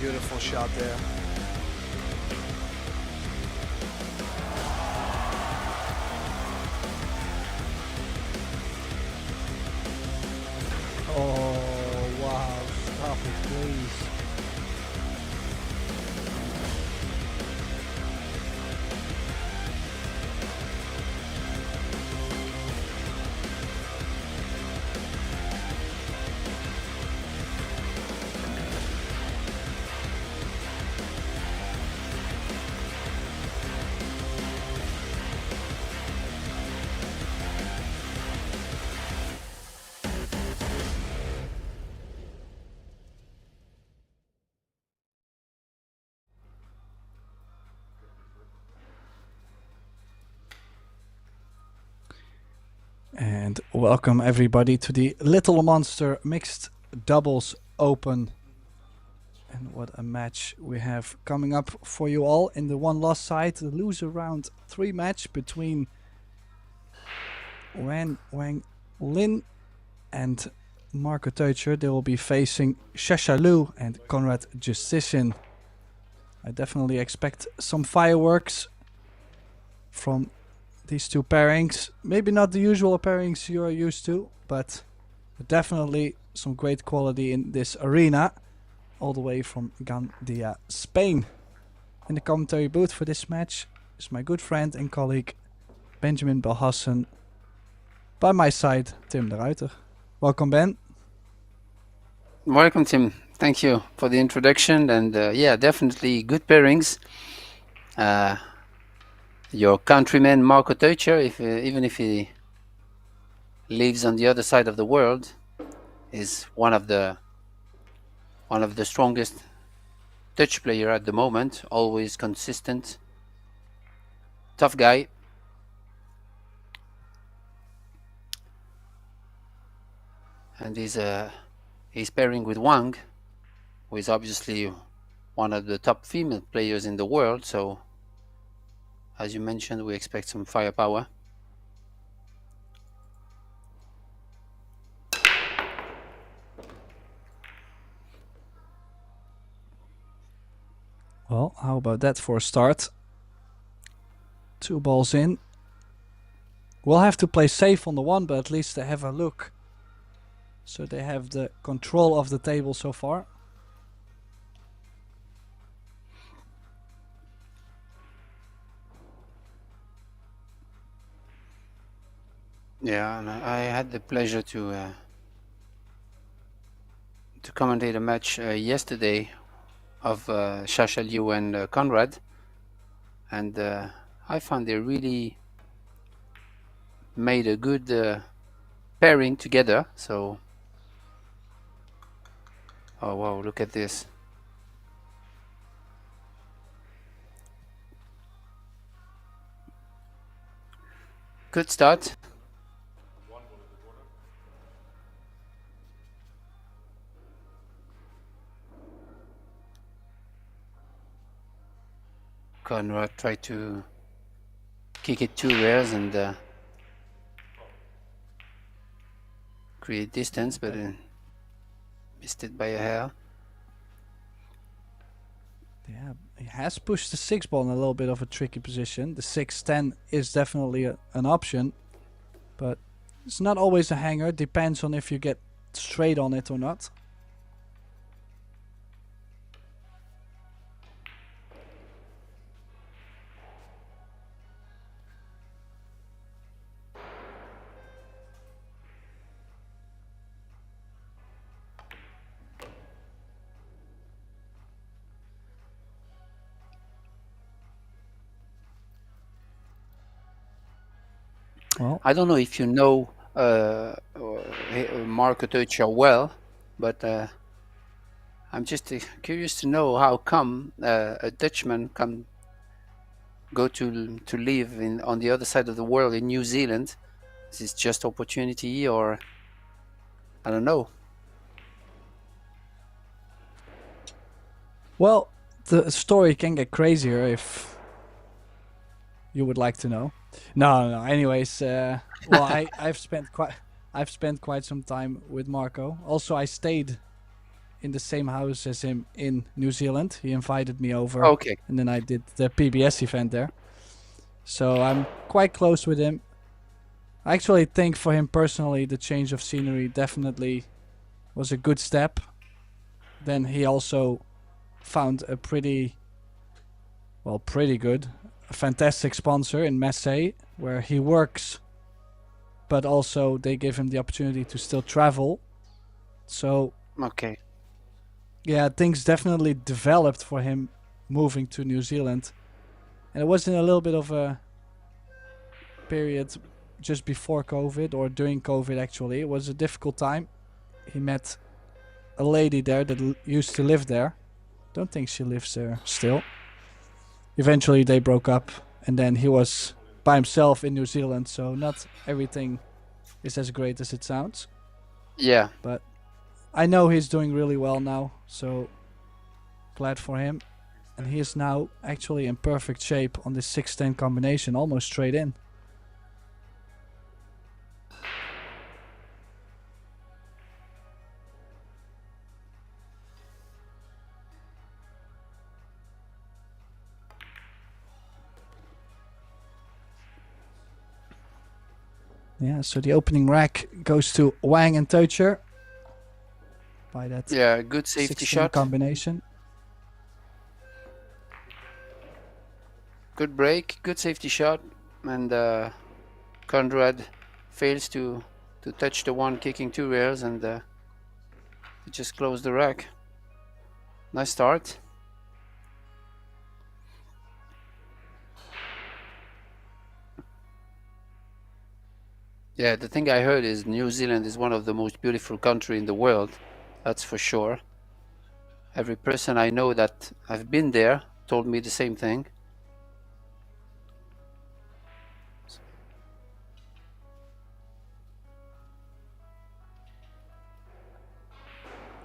Beautiful shot there. Oh, wow. Stop it, please. And welcome everybody to the Little Monster Mixed Doubles Open. And what a match we have coming up for you all. In the one loss side, the loser round 3 match between Wang Lin and Marco Teucher. They will be facing Shasha Lu and Conrad Justician. I definitely expect some fireworks from these two pairings. Maybe not the usual pairings you are used to, but definitely some great quality in this arena, all the way from Gandia, Spain. In the commentary booth for this match is my good friend and colleague Benjamin Belhassen. By my side, Tim de Ruiter. Welcome, Ben. Welcome, Tim. Thank you for the introduction, and yeah, definitely good pairings. Your countryman Marco Teucher, even if he lives on the other side of the world, is one of the strongest Dutch player at the moment. Always consistent, tough guy. And he's pairing with Wang, who is obviously one of the top female players in the world. So, as you mentioned, we expect some firepower. Well, how about that for a start? 2 balls in. We'll have to play safe on the one, but at least they have a look. So they have the control of the table so far. Yeah, and I had the pleasure to commentate a match yesterday of Shasha Liu and Conrad, and I found they really made a good pairing together. So, oh wow, look at this. Good start. Conrad tried to kick it 2 rares and create distance, but missed it by a hair. Yeah, he has pushed the 6 ball in a little bit of a tricky position. The 6-10 is definitely an option, but it's not always a hanger. Depends on if you get straight on it or not. Well, I don't know if you know Marco Teucher well, but I'm just curious to know how come a Dutchman go to live on the other side of the world in New Zealand Is this just opportunity, or I don't know? Well, the story can get crazier if you would like to know. No. Anyways, well, I've spent quite some time with Marco. Also, I stayed in the same house as him in New Zealand. He invited me over, Okay. and then I did the PBS event there. So I'm quite close with him. I actually think for him personally, the change of scenery definitely was a good step. Then he also found a pretty good, a fantastic sponsor in Marseille, where he works, but also they give him the opportunity to still travel. So Okay. yeah, things definitely developed for him moving to New Zealand. And it was in a little bit of a period just before COVID, or during COVID actually. It was a difficult time. He met a lady there that used to live there. Don't think she lives there still. Eventually they broke up, and then he was by himself in New Zealand, so not everything is as great as it sounds. Yeah. But I know he's doing really well now, so glad for him. And he is now actually in perfect shape on this 6-10 combination, almost straight in. Yeah, so the opening rack goes to Wang and Teucher by that Yeah. Good safety 6-10 shot. combination. Good break. Good safety shot. And Conrad fails to touch the one kicking 2 rails, and just close the rack. Nice start. Yeah, the thing I heard is New Zealand is one of the most beautiful country in the world. That's for sure. Every person I know that I've been there told me the same thing.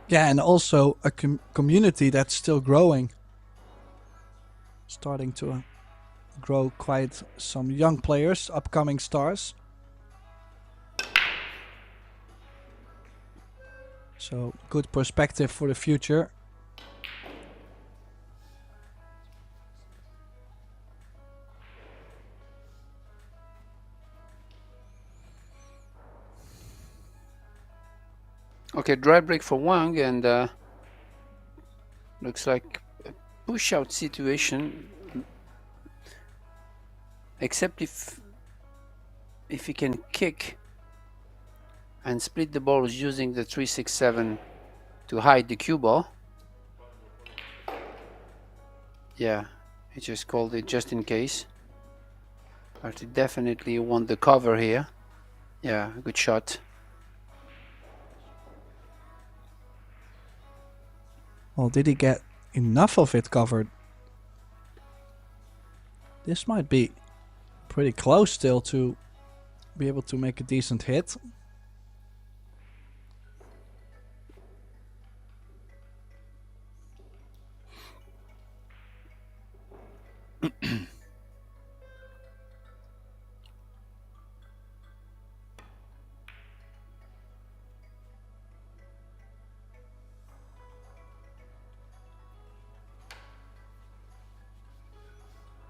Yeah, and also a community that's still growing. Starting to grow quite some young players, upcoming stars. So good perspective for the future. Okay, dry break for Wang, and looks like a push out situation. Except if he can kick and split the balls using the 3-6-7 to hide the cue ball. Yeah, he just called it just in case. But he definitely won the cover here. Yeah, good shot. Well, did he get enough of it covered? This might be pretty close still to be able to make a decent hit.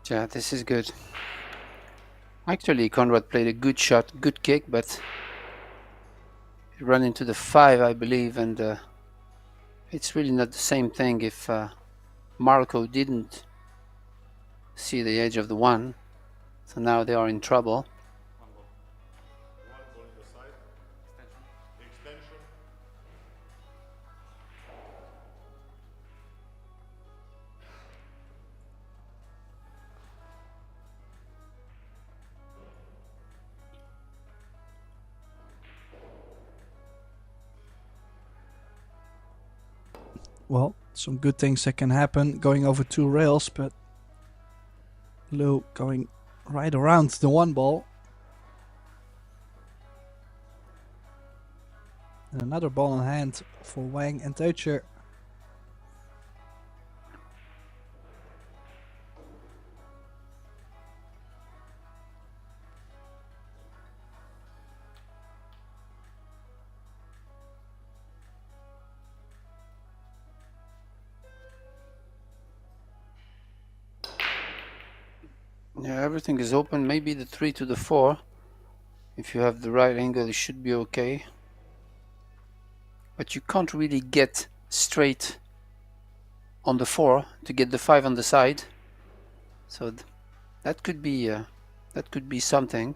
Yeah, this is good. Actually, Conrad played a good shot, good kick, but he ran into the 5, I believe, and it's really not the same thing if Marco didn't see the edge of the 1. So now they are in trouble. Well, some good things that can happen going over 2 rails, but Lou going right around the 1 ball. And another ball in hand for Wang and Teucher. Yeah, everything is open. Maybe the 3 to the 4. If you have the right angle, it should be okay. But you can't really get straight on the 4 to get the 5 on the side. So that could be something.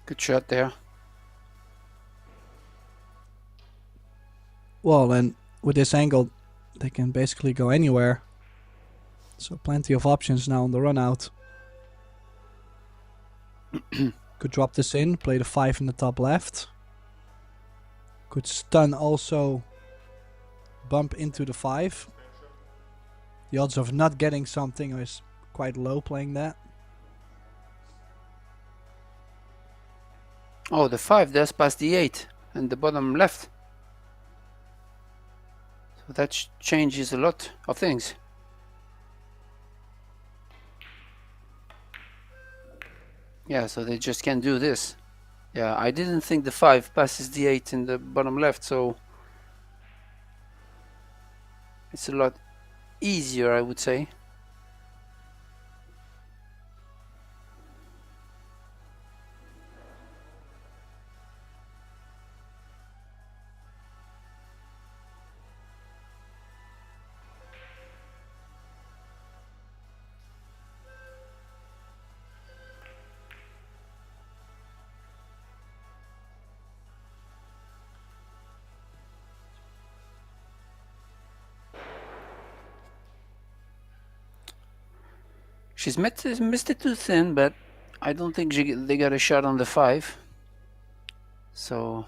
Good shot there. Well, and with this angle, they can basically go anywhere. So plenty of options now on the run out. Could drop this in, play the 5 in the top left. Could stun also, bump into the 5. The odds of not getting something is quite low playing that. Oh, the 5 does pass the 8 and the bottom left. So that changes a lot of things. Yeah, so they just can't do this. Yeah, I didn't think the 5 passes the 8 in the bottom left, so it's a lot easier, I would say. She's missed it too thin, but I don't think they got a shot on the 5. So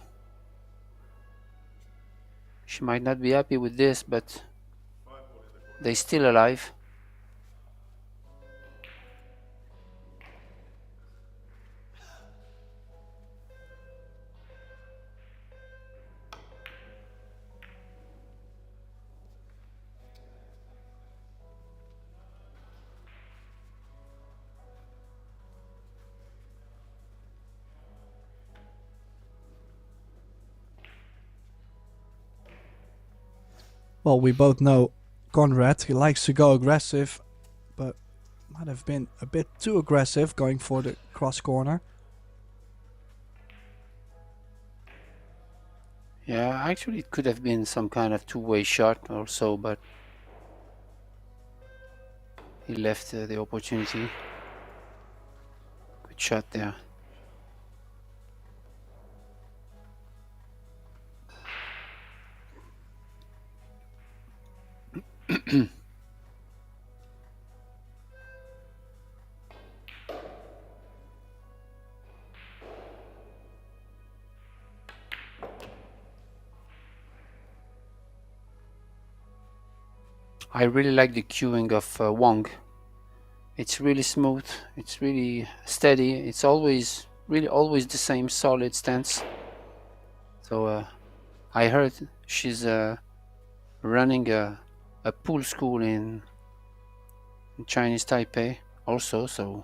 she might not be happy with this, but they still alive. Well, we both know Conrad, he likes to go aggressive, but might have been a bit too aggressive going for the cross corner. Yeah, actually it could have been some kind of two-way shot or so, but he left the opportunity. Good shot there. I really like the cueing of Wong. It's really smooth, it's really steady, it's always the same solid stance. So I heard she's running a pool school in Chinese Taipei also, so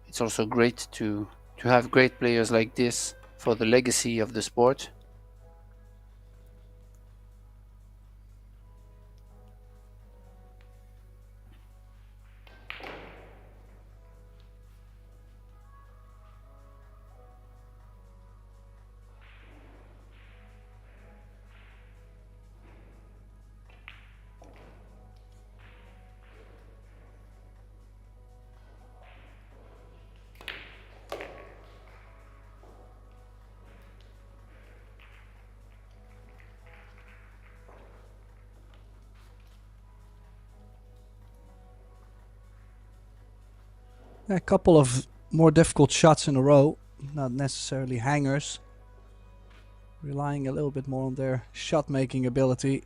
it's also great to have great players like this for the legacy of the sport. A couple of more difficult shots in a row, not necessarily hangers. Relying a little bit more on their shot making ability.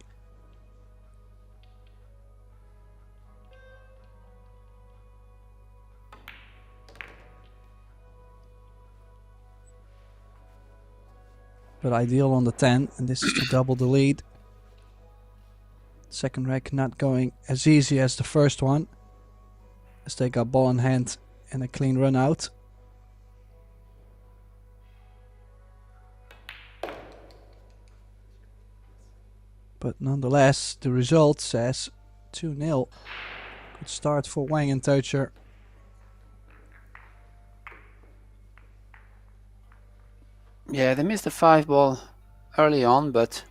But ideal on the 10, and this is to double the lead. Second rec not going as easy as the first one, as they got ball in hand and a clean run out. But nonetheless, the result says 2-0. Good start for Wang and Teucher. Yeah, they missed the 5-ball early on, but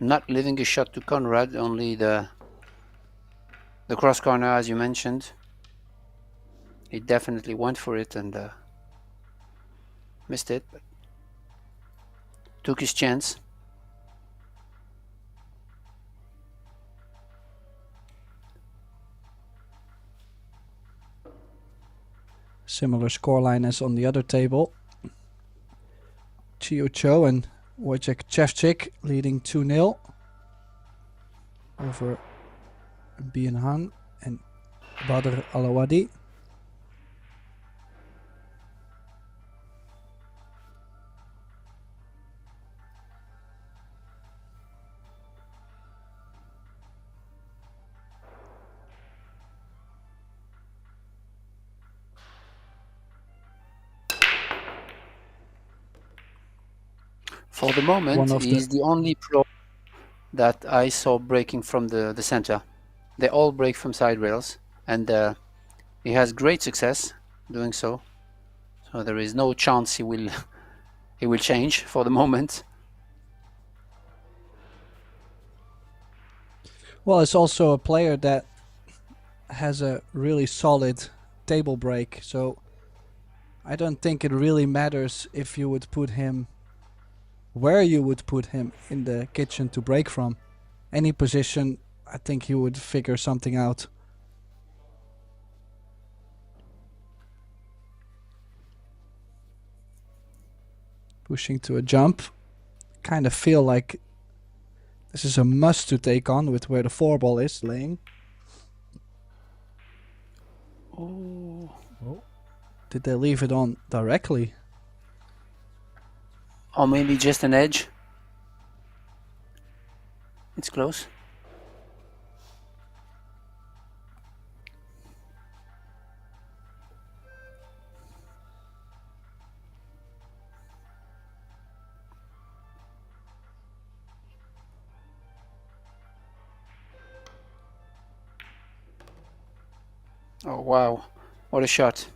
not leaving a shot to Conrad, only the cross corner, as you mentioned. He definitely went for it and missed it, but took his chance. Similar scoreline as on the other table. Chiu Cho and Wojciech Chevchik leading 2-0 over Bien Hang and Badr Alawadi. For the moment, he's the only pro that I saw breaking from the center. They all break from side rails, and he has great success doing so. So there is no chance he will change for the moment. Well, it's also a player that has a really solid table break, so I don't think it really matters if you would put him where you would put him in the kitchen to break from. Any position, I think he would figure something out. Pushing to a jump. Kind of feel like this is a must to take on with where the 4-ball is laying. Oh. Did they leave it on directly? Or maybe just an edge. It's close. Oh wow, what a shot.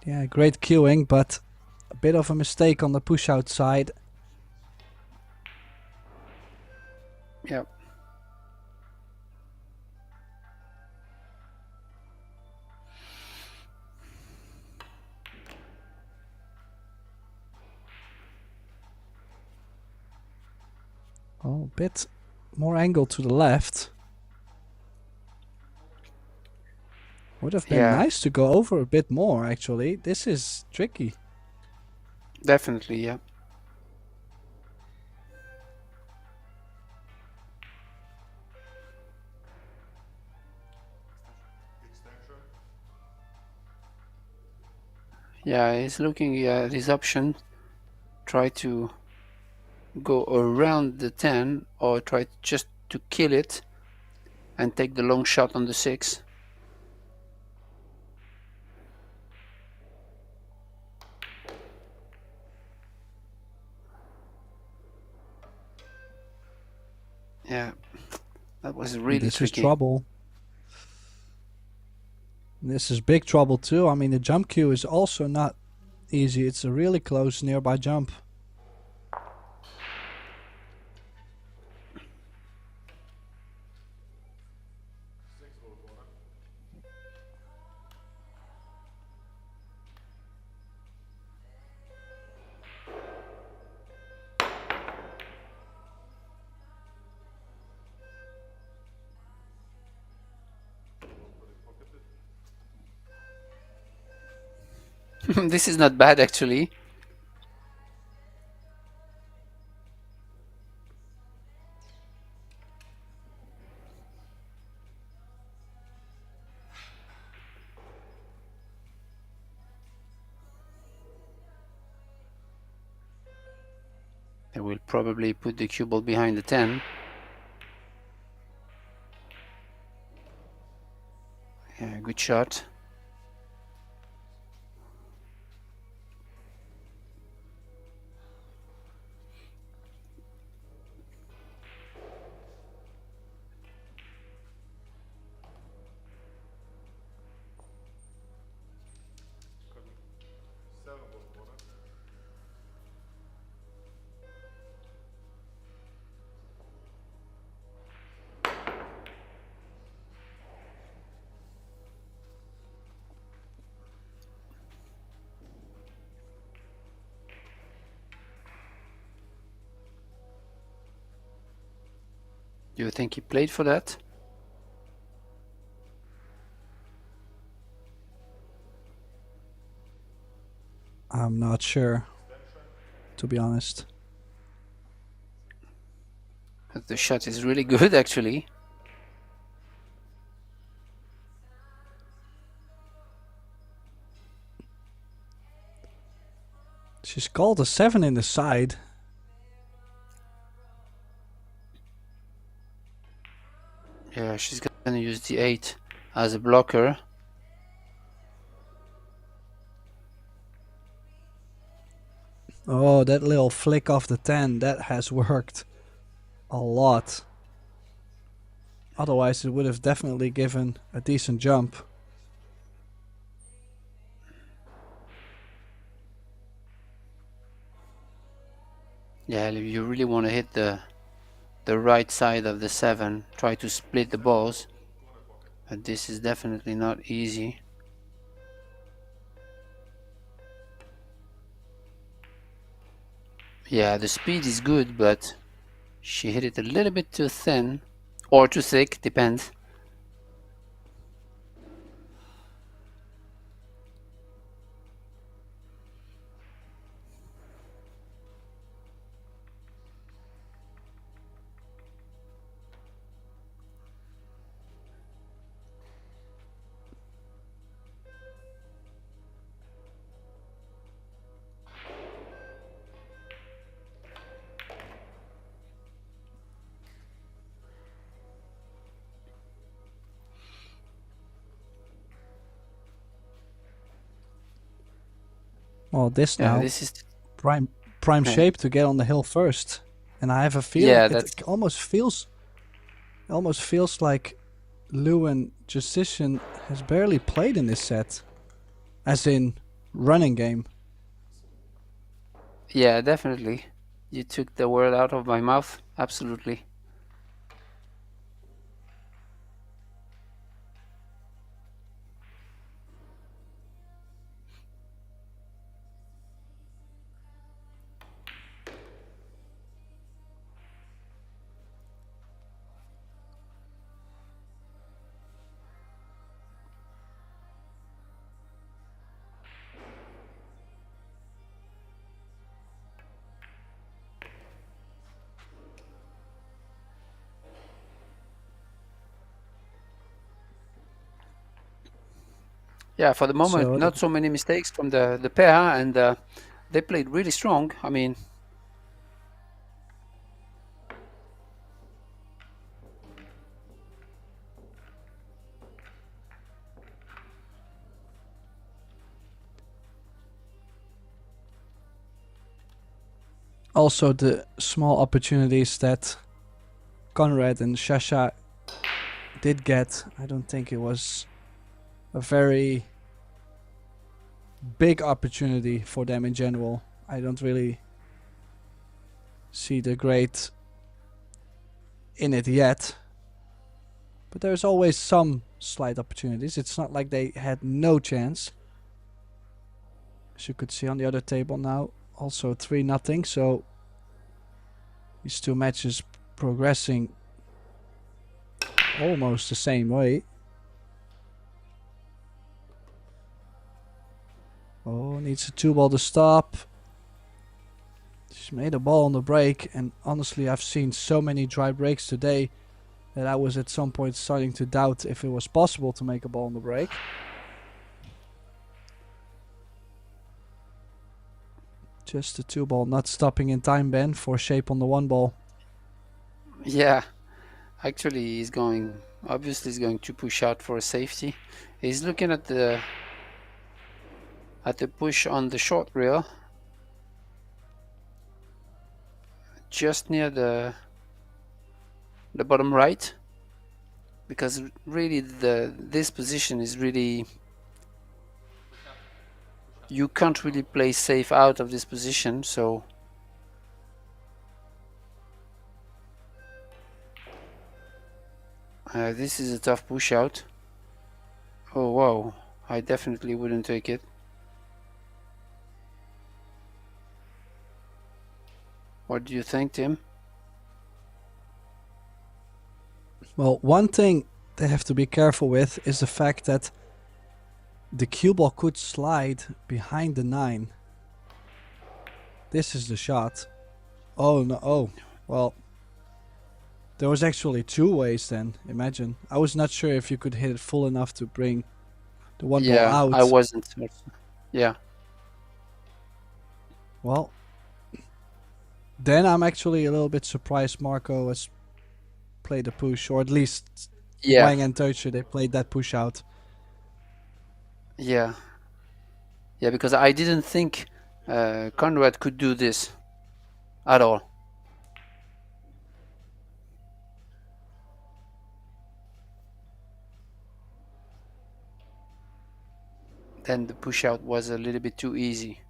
Yeah, great cueing, but a bit of a mistake on the push out side. Yep. Oh, a bit more angle to the left. Would have been nice to go over a bit more, actually. This is tricky. Definitely, yeah. Yeah, he's looking at his option. Try to go around the 10 or try just to kill it and take the long shot on the 6. Yeah, that was really this tricky. Is trouble. This is big trouble too. I mean, the jump cue is also not easy. It's a really close nearby jump. This is not bad actually. I will probably put the cue ball behind the 10. Yeah, good shot. Do you think he played for that? I'm not sure, to be honest. But the shot is really good actually. She's called a 7 in the side. Yeah, she's gonna use the 8 as a blocker. Oh, that little flick off the 10, that has worked a lot. Otherwise, it would have definitely given a decent jump. Yeah, you really want to hit the right side of the 7. Try to split the balls. But this is definitely not easy. Yeah, the speed is good, but she hit it a little bit too thin. Or too thick, depends. Well, this Yeah, now, this is... prime Yeah, shape to get on the hill first. And I have a feeling yeah, it that's... almost feels like Lou and Justician has barely played in this set. As in, running game. Yeah, definitely. You took the word out of my mouth. Absolutely. Yeah, for the moment, So not so many mistakes from the pair, and they played really strong. I mean, also the small opportunities that Conrad and Shasha did get, I don't think it was a very big opportunity for them in general. I don't really see the great in it yet. But there's always some slight opportunities. It's not like they had no chance. As you could see on the other table now, also 3-0. So these two matches progressing almost the same way. Oh, Oh, needs a 2-ball to stop. She's made a ball on the break, and honestly, I've seen so many dry breaks today that I was at some point starting to doubt if it was possible to make a ball on the break. Just a 2-ball, not stopping in time, Ben, for shape on the 1-ball. Yeah, actually he's going, obviously he's going to push out for a safety. He's looking at the push on the short rail, just near the bottom right, because really this position is really, you can't really play safe out of this position, so this is a tough push out. Oh wow, I definitely wouldn't take it. What do you think, Tim? Well, one thing they have to be careful with is the fact that the cue ball could slide behind the 9. This is the shot. Oh no, oh, well, there was actually 2 ways then, imagine. I was not sure if you could hit it full enough to bring the 1 ball Yeah, out. I wasn't. Yeah. Well, then I'm actually a little bit surprised Marco has played a push, or at least Yeah. Wang and Teucher, they played that push out. Yeah. Yeah, because I didn't think Conrad could do this at all. Then the push out was a little bit too easy.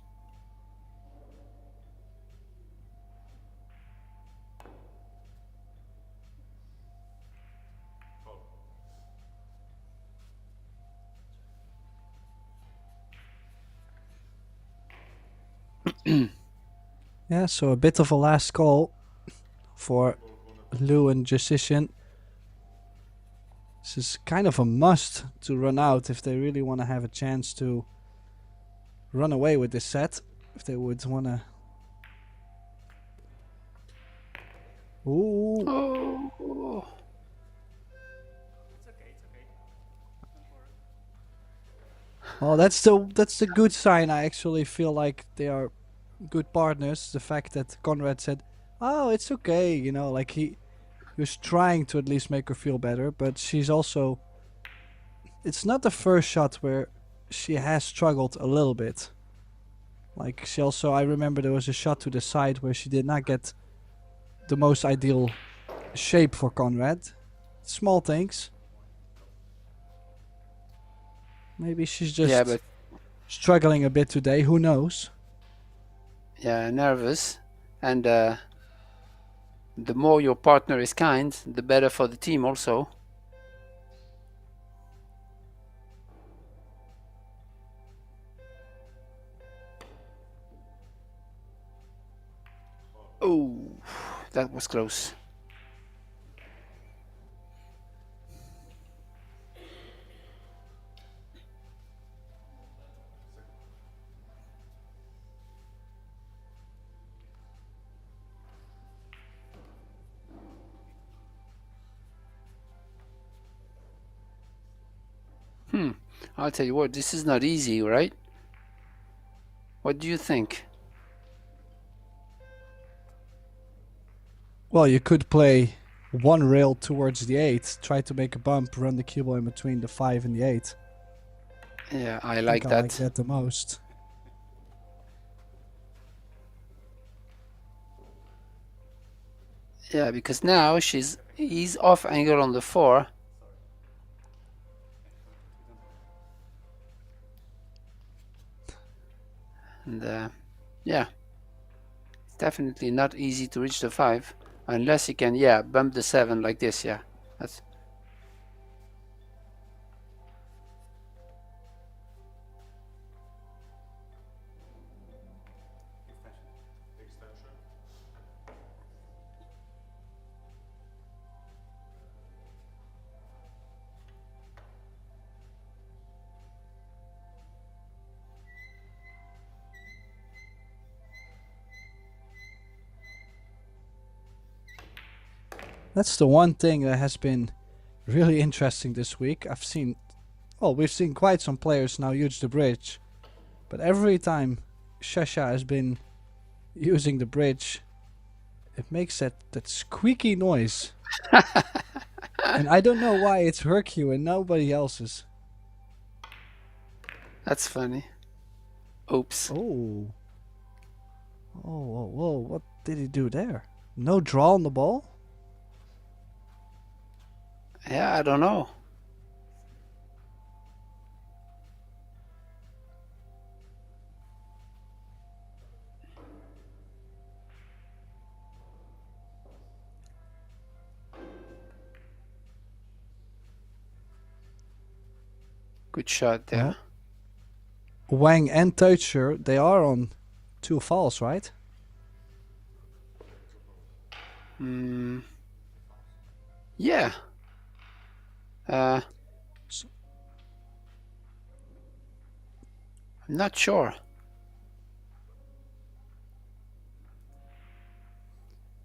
Yeah, so a bit of a last call for Lou and Jusician. This is kind of a must to run out if they really want to have a chance to run away with this set. If they would want to. Ooh. Oh. Well, that's the good sign. I actually feel like they are good partners. The fact that Conrad said, "Oh, it's okay," you know, like he was trying to at least make her feel better. But she's also. It's not the first shot where she has struggled a little bit. Like she also, I remember there was a shot to the side where she did not get the most ideal shape for Conrad. Small things. Maybe she's just Yeah, but struggling a bit today. Who knows? yeah, nervous. And the more your partner is kind, the better for the team also. Oh, that was close. I'll tell you what, this is not easy, right? What do you think? Well, you could play one rail towards the 8, try to make a bump, run the cue ball in between the 5 and the 8. Yeah, I I like think I that. like that the most. Yeah, because now he's off angle on the 4. And yeah, it's definitely not easy to reach the 5 unless you can, yeah, bump the 7 like this. Yeah, that's. That's the one thing that has been really interesting this week. We've seen quite some players now use the bridge, but every time Shesha has been using the bridge, it makes that squeaky noise. And I don't know why it's her cue and nobody else's. That's funny. Oops. Oh. Whoa. What did he do there? No draw on the ball? Yeah, I don't know. Good shot there. Well, Wang and Teucher, they are on 2 fouls, right? Yeah. I'm not sure.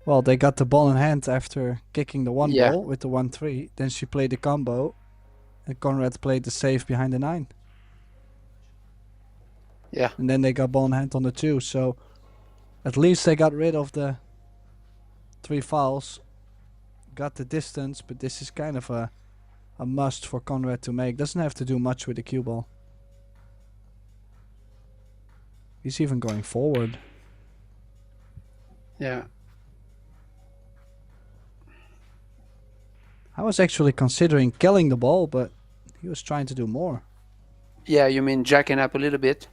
Well, they got the ball in hand after kicking the one Yeah. ball with the 1-3. Then she played the combo, and Conrad played the save behind the 9. Yeah. And then they got ball in hand on the 2. So at least they got rid of the 3 fouls, got the distance. But this is kind of a must for Conrad to make. Doesn't have to do much with the cue ball. He's even going forward. Yeah. I was actually considering killing the ball, but he was trying to do more. Yeah, you mean jacking up a little bit?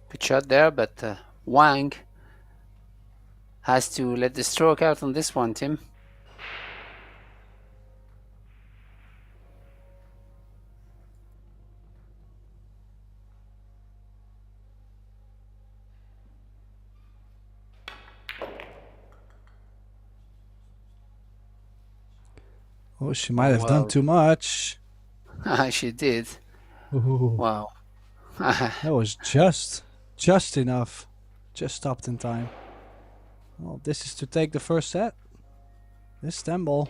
Good shot there, but Wang has to let the stroke out on this one, Tim. Oh, she might have done too much. She did. Ooh. Wow. That was just enough. Just stopped in time. Well, this is to take the first set. This stem ball.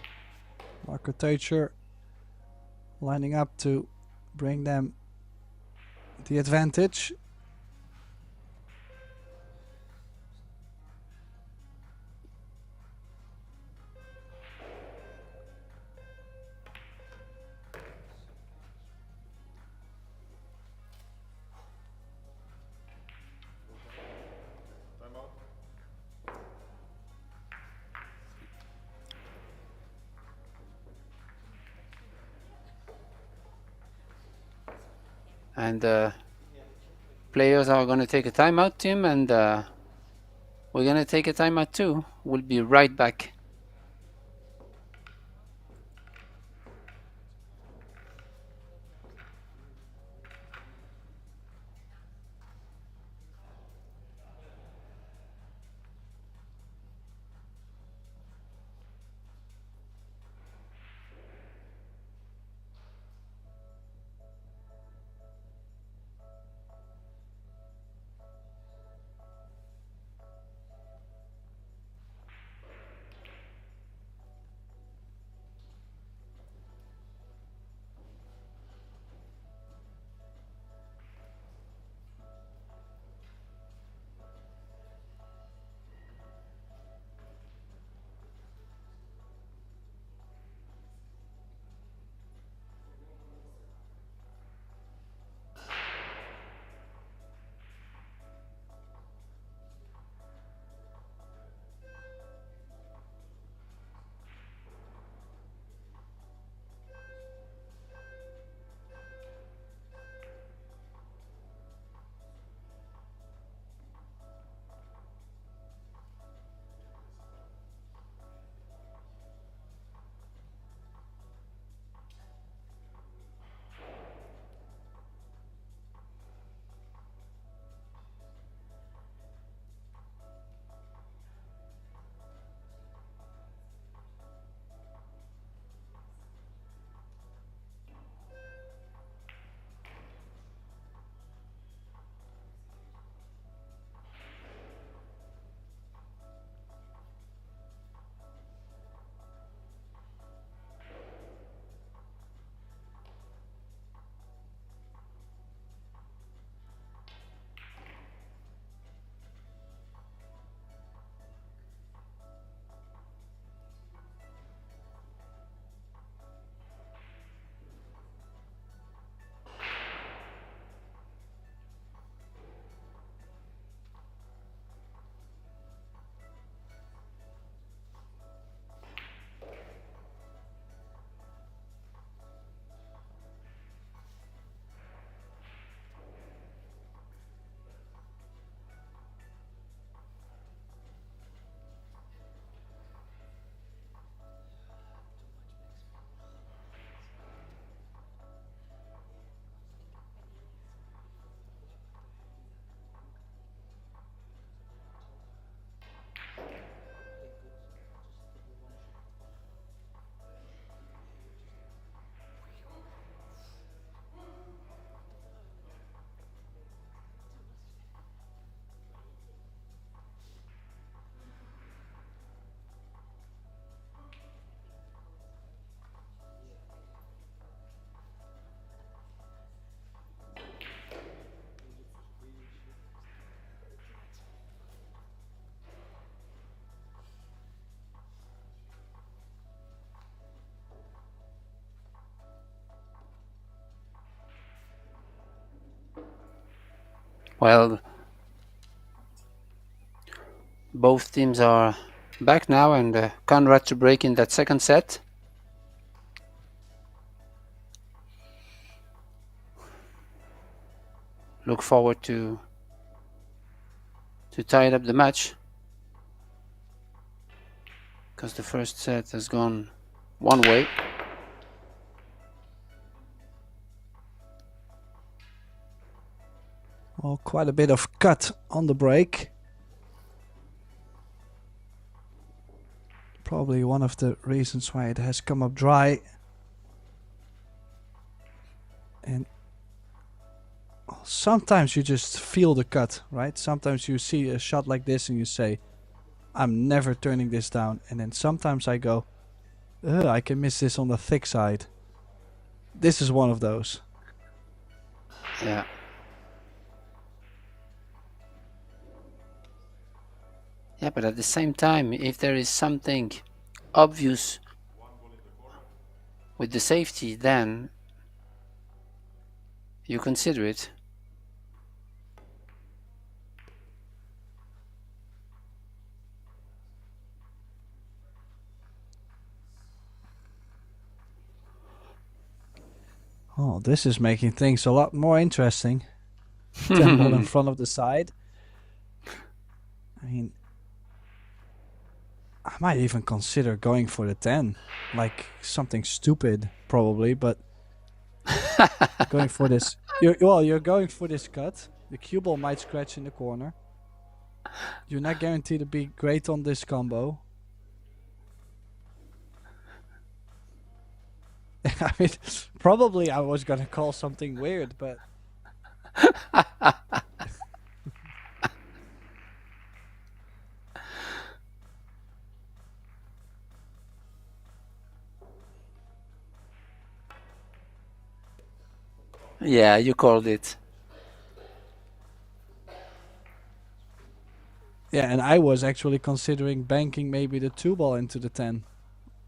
Marco Teucher lining up to bring them the advantage. And players are going to take a timeout, Tim, and we're going to take a timeout too. We'll be right back. Well, both teams are back now, and Conrad to break in that second set. Look forward to tie up the match, because the first set has gone one way. Well, quite a bit of cut on the break. Probably one of the reasons why it has come up dry. And sometimes you just feel the cut, right? Sometimes you see a shot like this and you say, I'm never turning this down. And then sometimes I go, I can miss this on the thick side. This is one of those. Yeah. Yeah, but at the same time, if there is something obvious with the safety, then you consider it. Oh, this is making things a lot more interesting. 10 ball in front of the side. I mean, I might even consider going for the 10. Like something stupid, probably, but going for this. You're going for this cut. The cue ball might scratch in the corner. You're not guaranteed to be great on this combo. I mean, probably I was gonna call something weird, but Yeah, you called it. yeah, and I was actually considering banking maybe the 2 ball into the 10.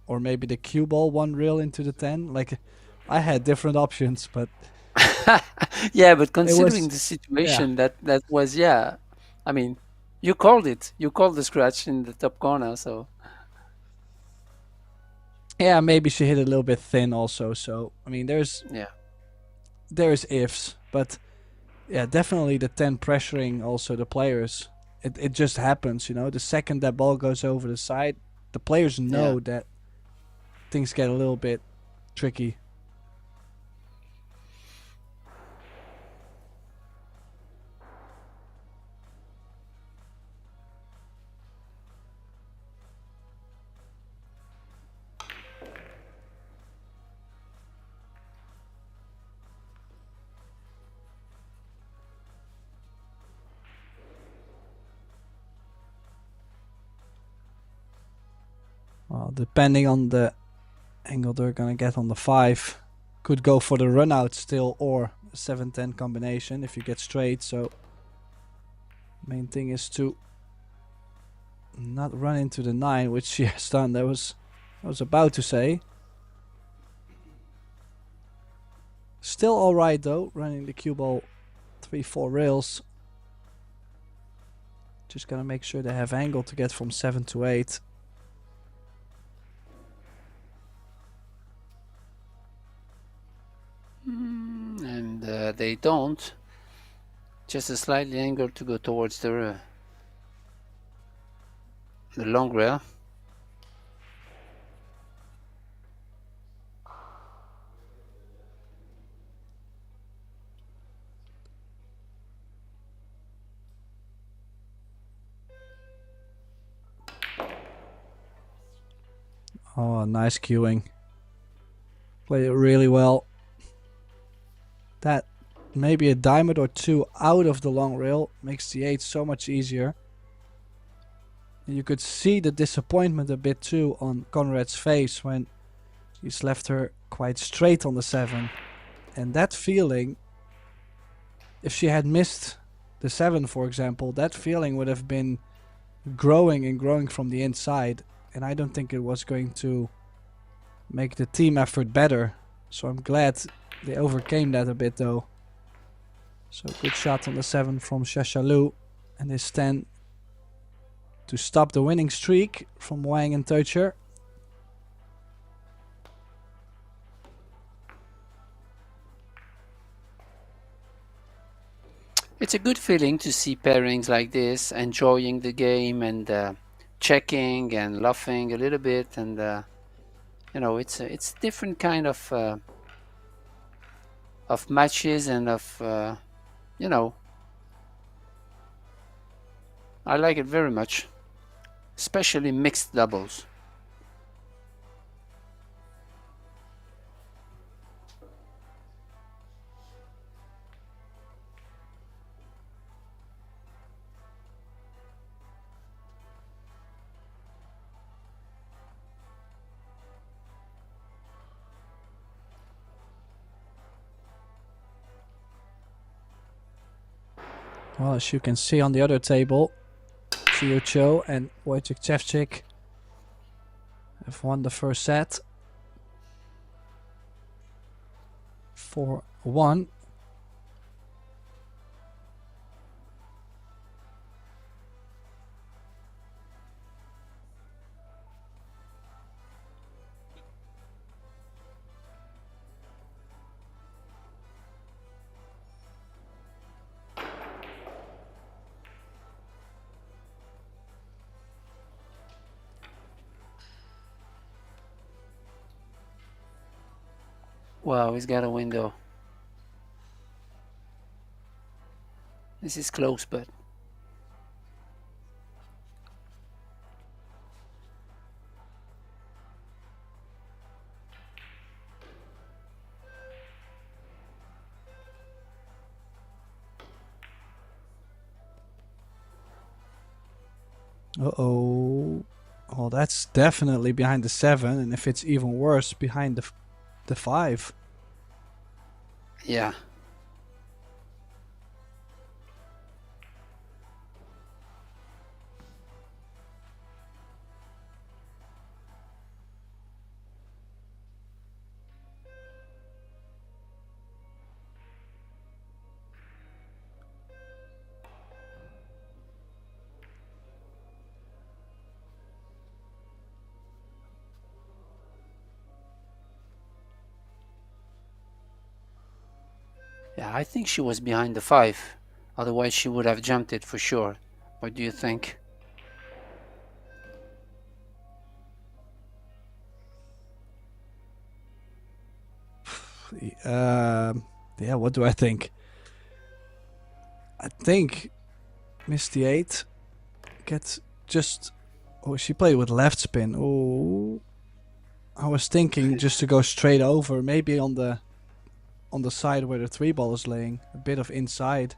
Or maybe the cue ball 1 reel into the 10. Like, I had different options, but Yeah, but considering the situation, that was, yeah. I mean, you called it. You called the scratch in the top corner, so. Yeah, maybe she hit a little bit thin also. So, I mean, there's ifs, but yeah, definitely the 10 pressuring also the players. It just happens, you know. The second that ball goes over the side, the players know that things get a little bit tricky. Well, depending on the angle they're gonna get on the 5, could go for the run out still, or 7-10 combination if you get straight. So main thing is to not run into the 9, which she has done. That was I was about to say. Still alright though, running the cue ball 3-4 rails. Just gonna make sure they have angle to get from 7 to 8. And they don't. Just a slightly angle to go towards the long rail. Oh, nice cueing. Played it really well. That maybe a diamond or 2 out of the long rail makes the 8 so much easier. And you could see the disappointment a bit too on Conrad's face when he's left her quite straight on the 7. And that feeling, if she had missed the 7, for example, that feeling would have been growing and growing from the inside. And I don't think it was going to make the team effort better. So I'm glad they overcame that a bit though. So good shot on the 7 from Shashalu. And this 10 to stop the winning streak from Wang and Teucher. It's a good feeling to see pairings like this, enjoying the game and checking and laughing a little bit, and you know, it's different kind of matches and of you know, I like it very much, especially mixed doubles. Well, as you can see on the other table, Chiyo Cho and Wojciech Cevcik have won the first set 4-1. Wow, he's got a window. This is close, but Uh-oh. Well, that's definitely behind the 7, and if it's even worse, behind the 5. yeah. Yeah, I think she was behind the 5. Otherwise, she would have jumped it for sure. What do you think? Yeah, what do I think? I think Misty 8 gets just... Oh, she played with left spin. Oh, I was thinking just to go straight over, maybe on the side where the 3 ball is laying, a bit of inside.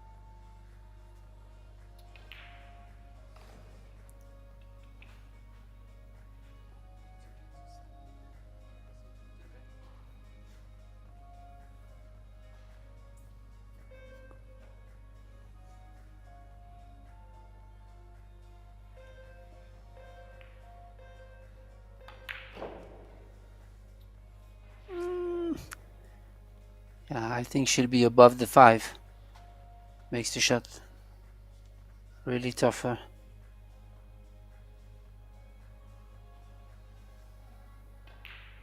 Yeah, I think she'll be above the 5. Makes the shot really tougher.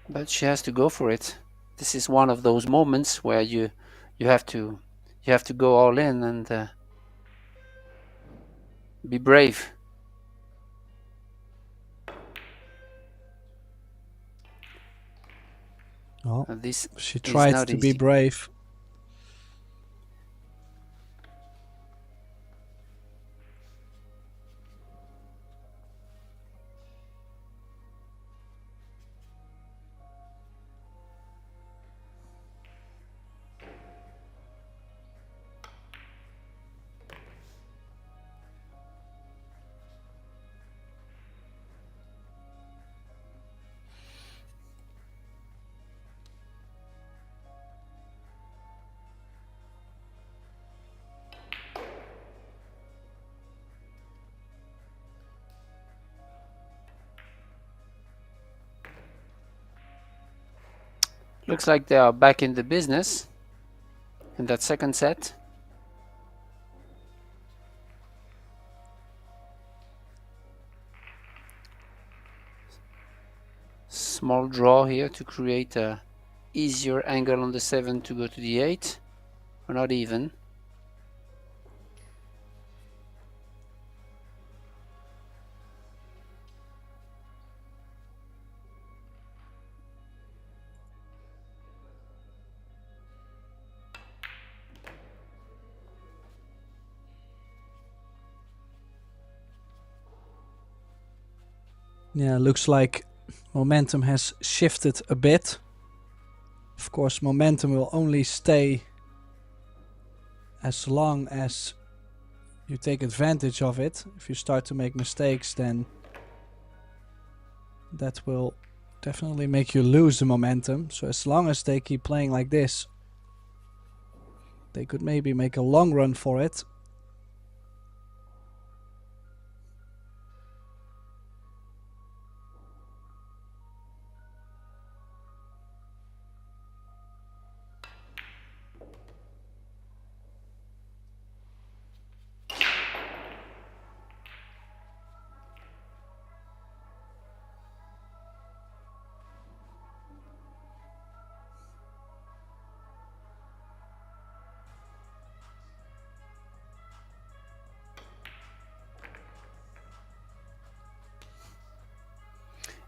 But she has to go for it. This is one of those moments where you have to go all in and be brave. Oh, This she is tried not to be easy. brave. Looks like they are back in the business in that second set. small draw here to create a easier angle on the 7 to go to the 8, or not even. Yeah, looks like momentum has shifted a bit. Of course, momentum will only stay as long as you take advantage of it. If you start to make mistakes, then that will definitely make you lose the momentum. So as long as they keep playing like this, they could maybe make a long run for it.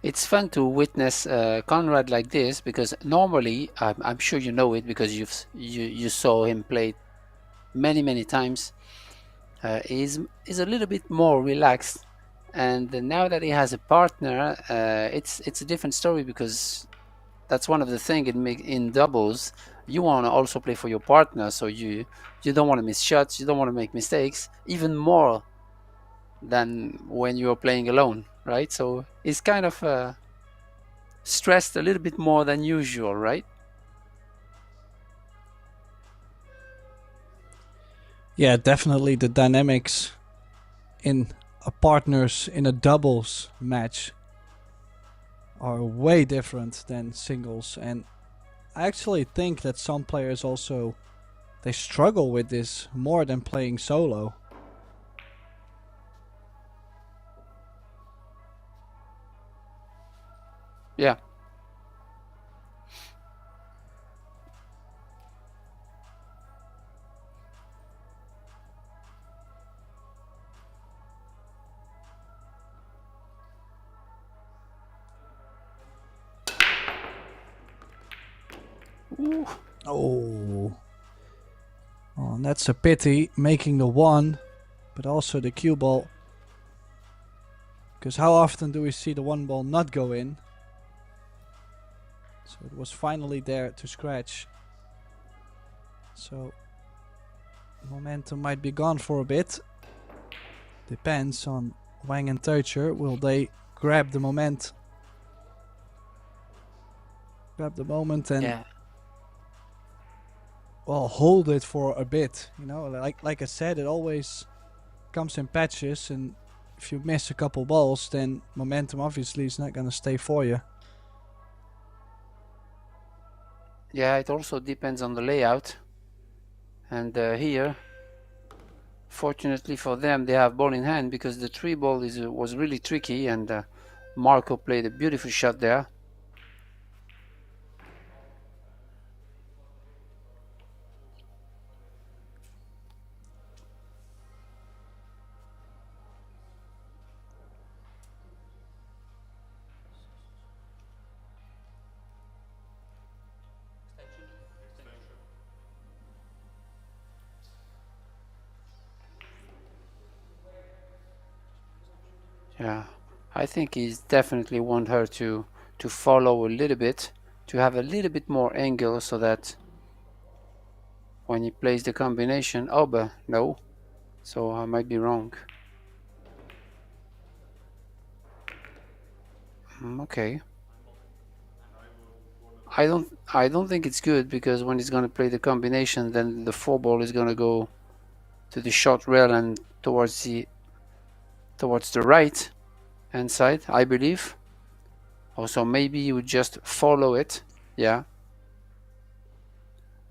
It's fun to witness Conrad like this, because normally, I'm sure you know it because you saw him play many times. He's a little bit more relaxed, and now that he has a partner, it's a different story, because that's one of the things in doubles. You want to also play for your partner, so you don't want to miss shots, you don't want to make mistakes, even more than when you're playing alone, right? So it's kind of stressed a little bit more than usual, right? Yeah, definitely the dynamics in a doubles match are way different than singles, and I actually think that some players also they struggle with this more than playing solo. Yeah. Ooh. Oh, and that's a pity, making the 1, but also the cue ball. Because how often do we see the 1 ball not go in? So it was finally there to scratch. So momentum might be gone for a bit. Depends on Wang and Teucher. Will they grab the moment? Grab the moment and Yeah. well, hold it for a bit. You know, like I said, it always comes in patches, and if you miss a couple balls, then momentum obviously is not gonna stay for you. Yeah, it also depends on the layout. And here, fortunately for them, they have ball in hand, because the 3 ball was really tricky, and Marco played a beautiful shot there. Yeah, I think he's definitely want her to follow a little bit, to have a little bit more angle, so that when he plays the combination, oh, but no, so I might be wrong. Okay. I don't think it's good, because when he's gonna play the combination, then the 4 ball is gonna go to the short rail and towards the right hand side, I believe. Also, maybe you would just follow it, yeah,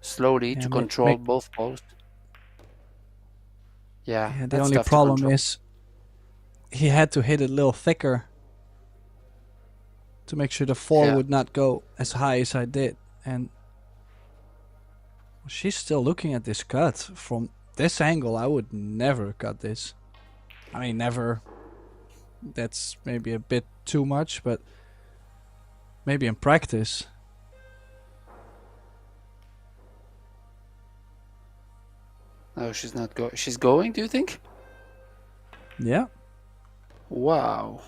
slowly, Yeah, to control both balls. Yeah, the that's only tough to problem control. is he had to hit it a little thicker to make sure the 4 would not go as high as I did. And she's still looking at this cut. From this angle, I would never cut this. I mean, never. That's maybe a bit too much, but maybe in practice. No, she's not going. She's going, do you think? Yeah. Wow.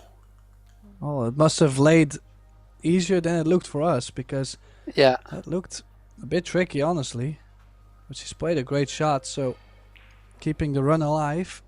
Well, it must have laid easier than it looked for us, because that looked a bit tricky, honestly. But she's played a great shot, so keeping the run alive.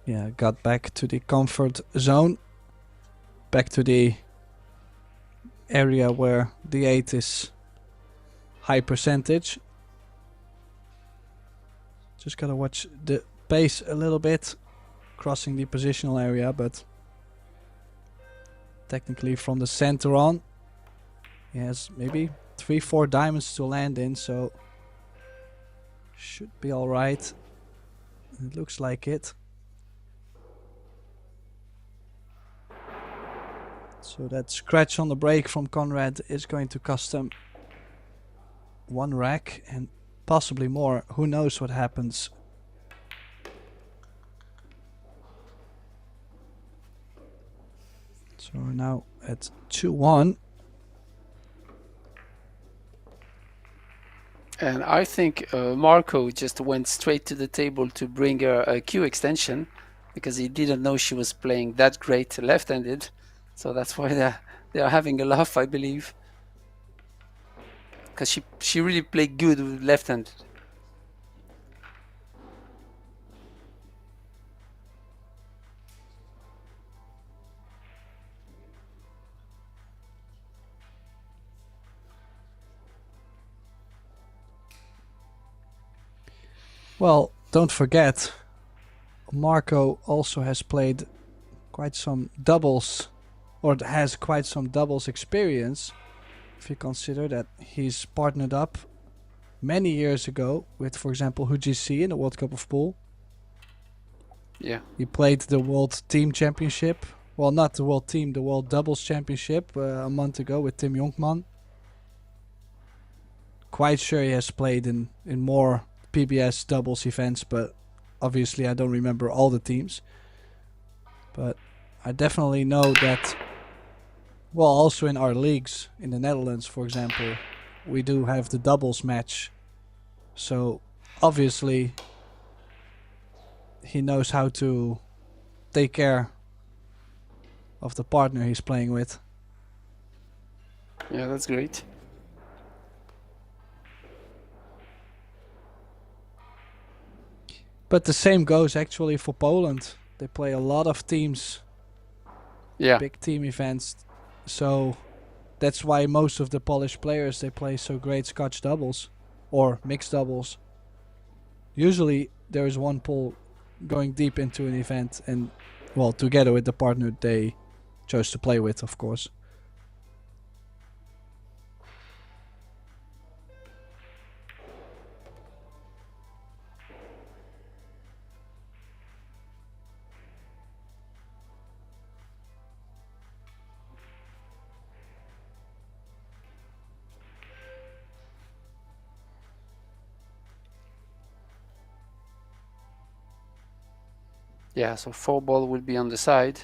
Yeah, got back to the comfort zone. Back to the area where the 8 is high percentage. Just gotta watch the pace a little bit, crossing the positional area, but technically from the center on, he has maybe 3-4 diamonds to land in, so should be alright. It looks like it. So that scratch on the break from Conrad is going to cost him 1 rack and possibly more. Who knows what happens. So we're now at 2-1. And I think Marco just went straight to the table to bring her a Q extension, because he didn't know she was playing that great left-handed. So that's why they're having a laugh, I believe. Because she really played good with left-handed. Well, don't forget, Marco also has played quite some doubles, or has quite some doubles experience. If you consider that he's partnered up many years ago with, for example, HGC in the World Cup of Pool. Yeah. He played the World Team Championship. Well, not the World Team, the World Doubles Championship a month ago with Tim Jonkman. Quite sure he has played in more PBS doubles events, but obviously I don't remember all the teams. But I definitely know that, well, also in our leagues in the Netherlands, for example, we do have the doubles match. So obviously he knows how to take care of the partner he's playing with. Yeah, that's great. But the same goes actually for Poland. They play a lot of teams, big team events. So that's why most of the Polish players, they play so great Scotch doubles or mixed doubles. Usually there is one pool going deep into an event, and, well, together with the partner they chose to play with, of course. Yeah, so 4 ball will be on the side.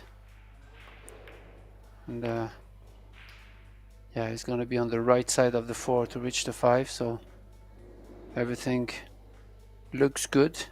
And yeah, he's going to be on the right side of the 4 to reach the 5, so everything looks good.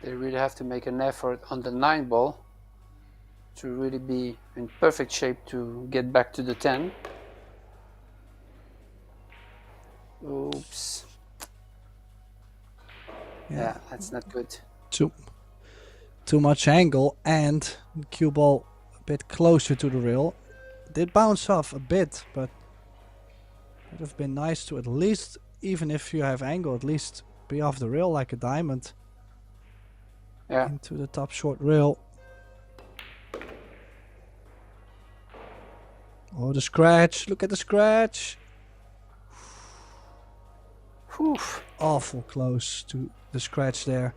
They really have to make an effort on the 9 ball to really be in perfect shape to get back to the 10. Oops. Yeah, that's not good. Too much angle, and cue ball a bit closer to the rail. Did bounce off a bit, but would have been nice to at least, even if you have angle, at least be off the rail like a diamond. Yeah. Into the top short rail. Oh, the scratch. Look at the scratch. Whew. Awful close to the scratch there.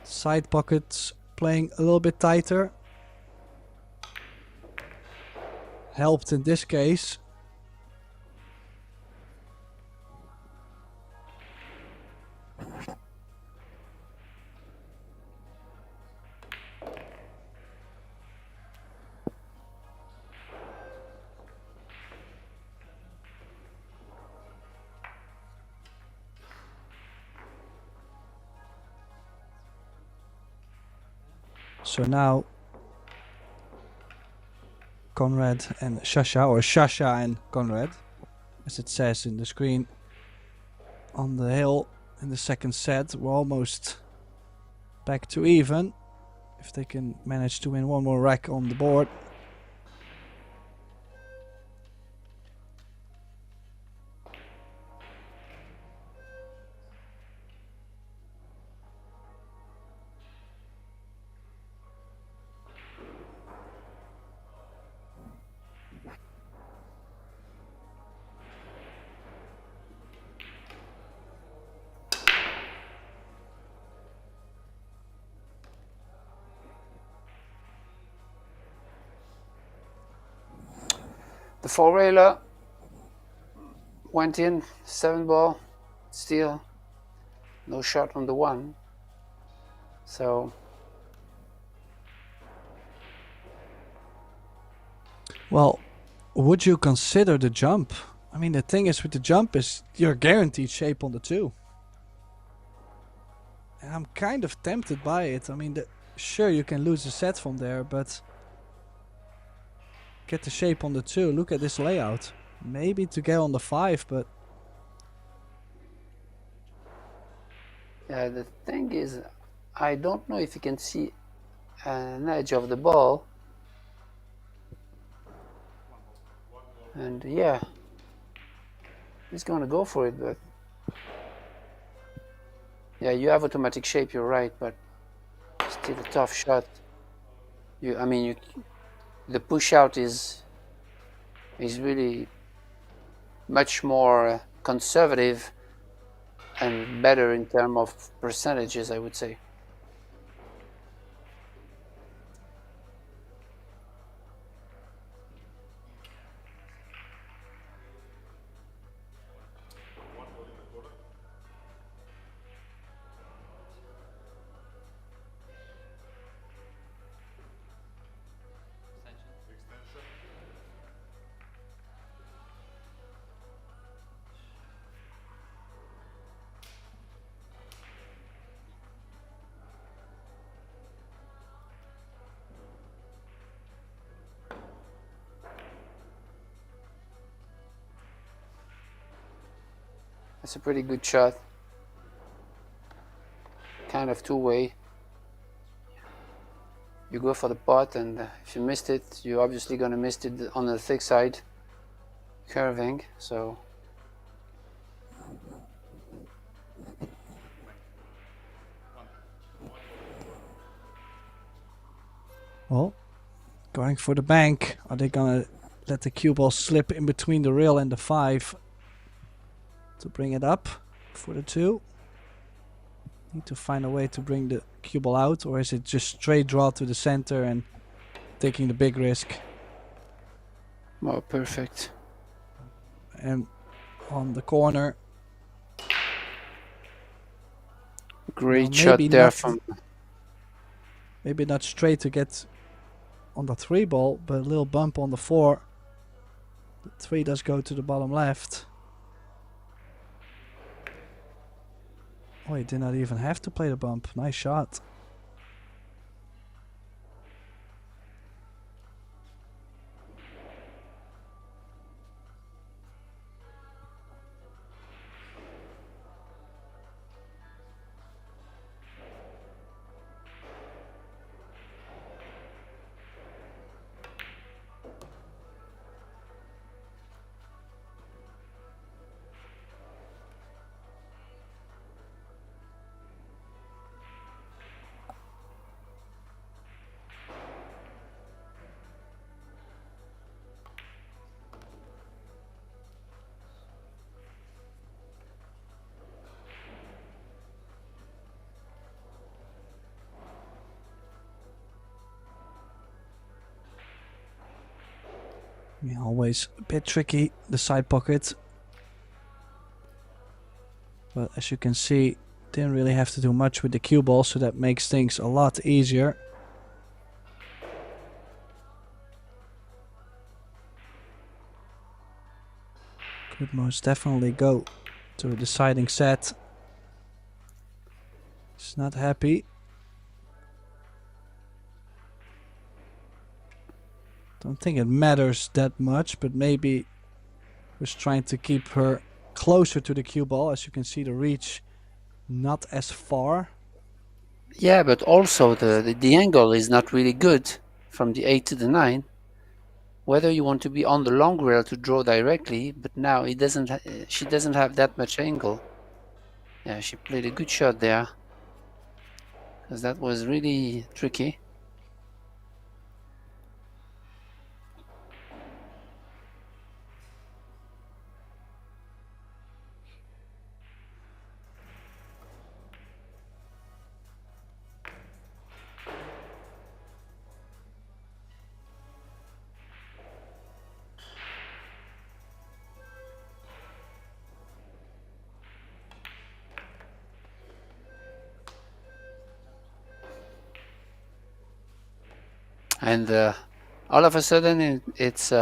Side pockets playing a little bit tighter. Helped in this case. So now Conrad and Shasha, or Shasha and Conrad, as it says in the screen, on the hill in the second set. We're almost back to even, if they can manage to win one more rack on the board. The 4-railer went in, 7 ball, still no shot on the 1. So well, would you consider the jump? I mean, the thing is with the jump is you're guaranteed shape on the 2. And I'm kind of tempted by it. I mean, sure, you can lose a set from there, but get the shape on the 2. Look at this layout. Maybe to get on the 5, but yeah, the thing is, I don't know if you can see an edge of the ball. And yeah, he's gonna go for it, but yeah, you have automatic shape, you're right, but still a tough shot. The push out is really much more conservative and better in terms of percentages, I would say. That's a pretty good shot. Kind of two-way. You go for the pot, and if you missed it, you're obviously going to miss it on the thick side, curving, so. well, going for the bank. Are they gonna let the cue ball slip in between the rail and the 5 to bring it up for the 2? Need to find a way to bring the cue ball out, or is it just straight draw to the center and taking the big risk? Oh, perfect. And on the corner, Great shot there from. Maybe not straight to get on the 3 ball, but a little bump on the 4. The 3 does go to the bottom left. Oh, he did not even have to play the bump. Nice shot. Yeah, always a bit tricky, the side pocket. But as you can see, didn't really have to do much with the cue ball, so that makes things a lot easier. Could most definitely go to a deciding set. He's not happy. Don't think it matters that much, but maybe was trying to keep her closer to the cue ball. As you can see, the reach not as far. Yeah, but also the angle is not really good from the 8 to the 9. Whether you want to be on the long rail to draw directly, but now it doesn't. She doesn't have that much angle. Yeah, she played a good shot there, because that was really tricky. And all of a sudden, it's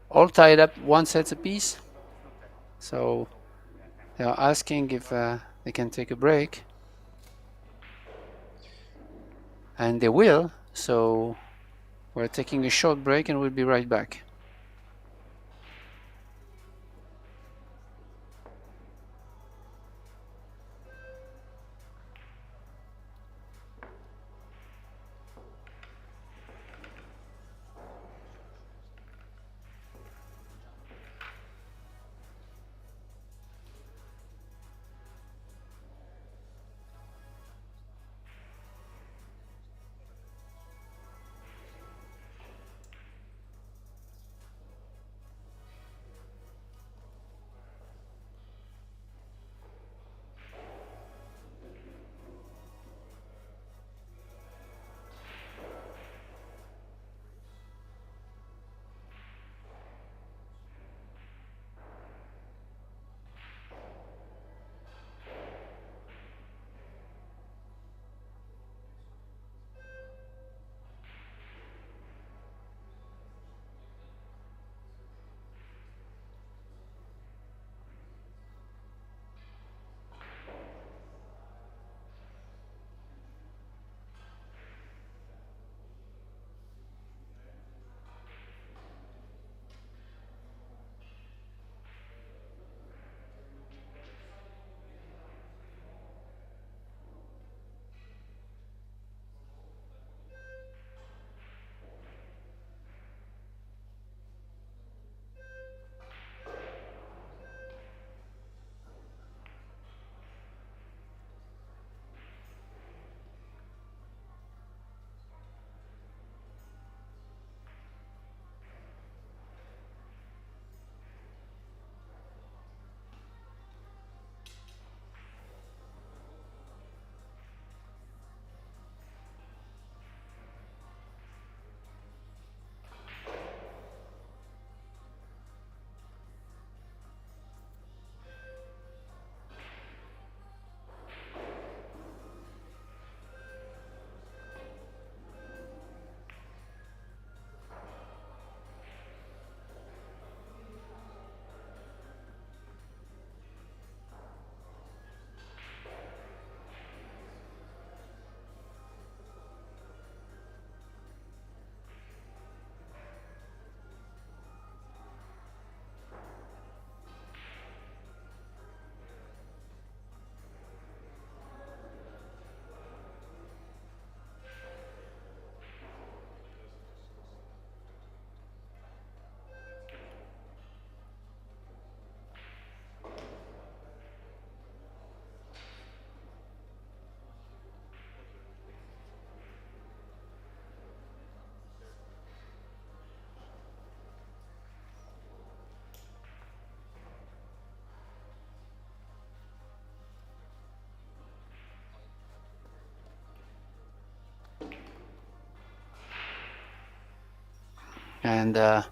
all tied up, one set apiece. So they are asking if they can take a break, and they will. So we're taking a short break, and we'll be right back. and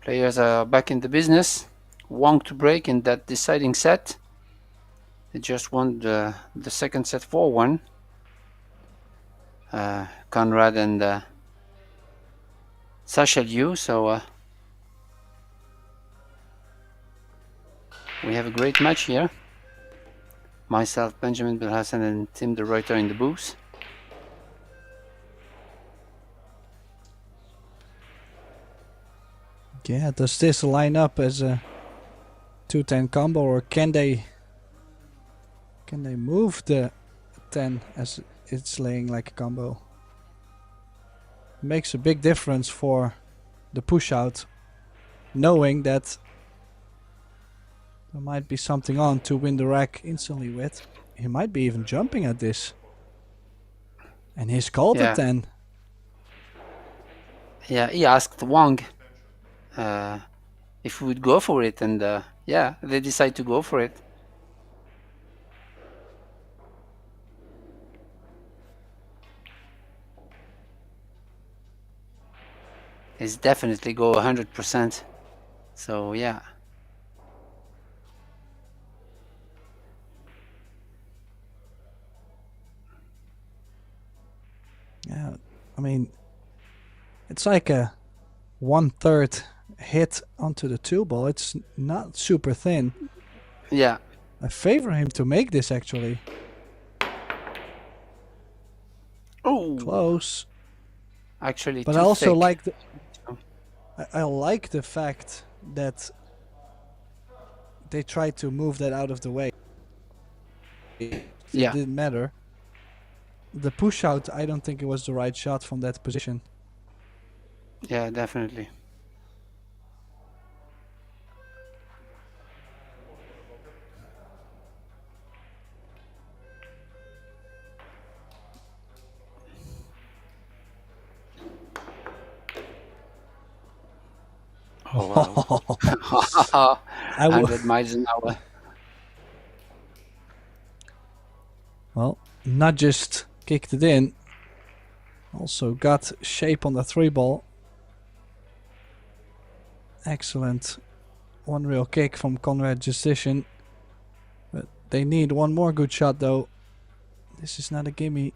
players are back in the business. Wang to break in that deciding set. They just won the second set 4-1. Conrad and Sasha Liu. So we have a great match here. Myself, Benjamin Belhassan, and Tim de Ruyter in the booth. Yeah, does this line up as a 2-10 combo, or can they move the 10 as it's laying like a combo? Makes a big difference for the push out, knowing that there might be something on to win the rack instantly with. He might be even jumping at this. And he's called a 10. Yeah, he asked Wang if we would go for it, and yeah, they decide to go for it. It's definitely go 100%. So yeah. Yeah, I mean, it's like a 1/3 hit onto the 2 ball. It's not super thin. Yeah. I favor him to make this actually. Oh, close. Actually, but too I also thick. like I like the fact that they tried to move that out of the way. It didn't matter. The push out, I don't think it was the right shot from that position. Yeah, definitely. Oh, wow. 100 miles an hour. Well, not just kicked it in, also got shape on the 3 ball. Excellent. One real kick from Conrad Justician. But they need one more good shot though. This is not a gimme.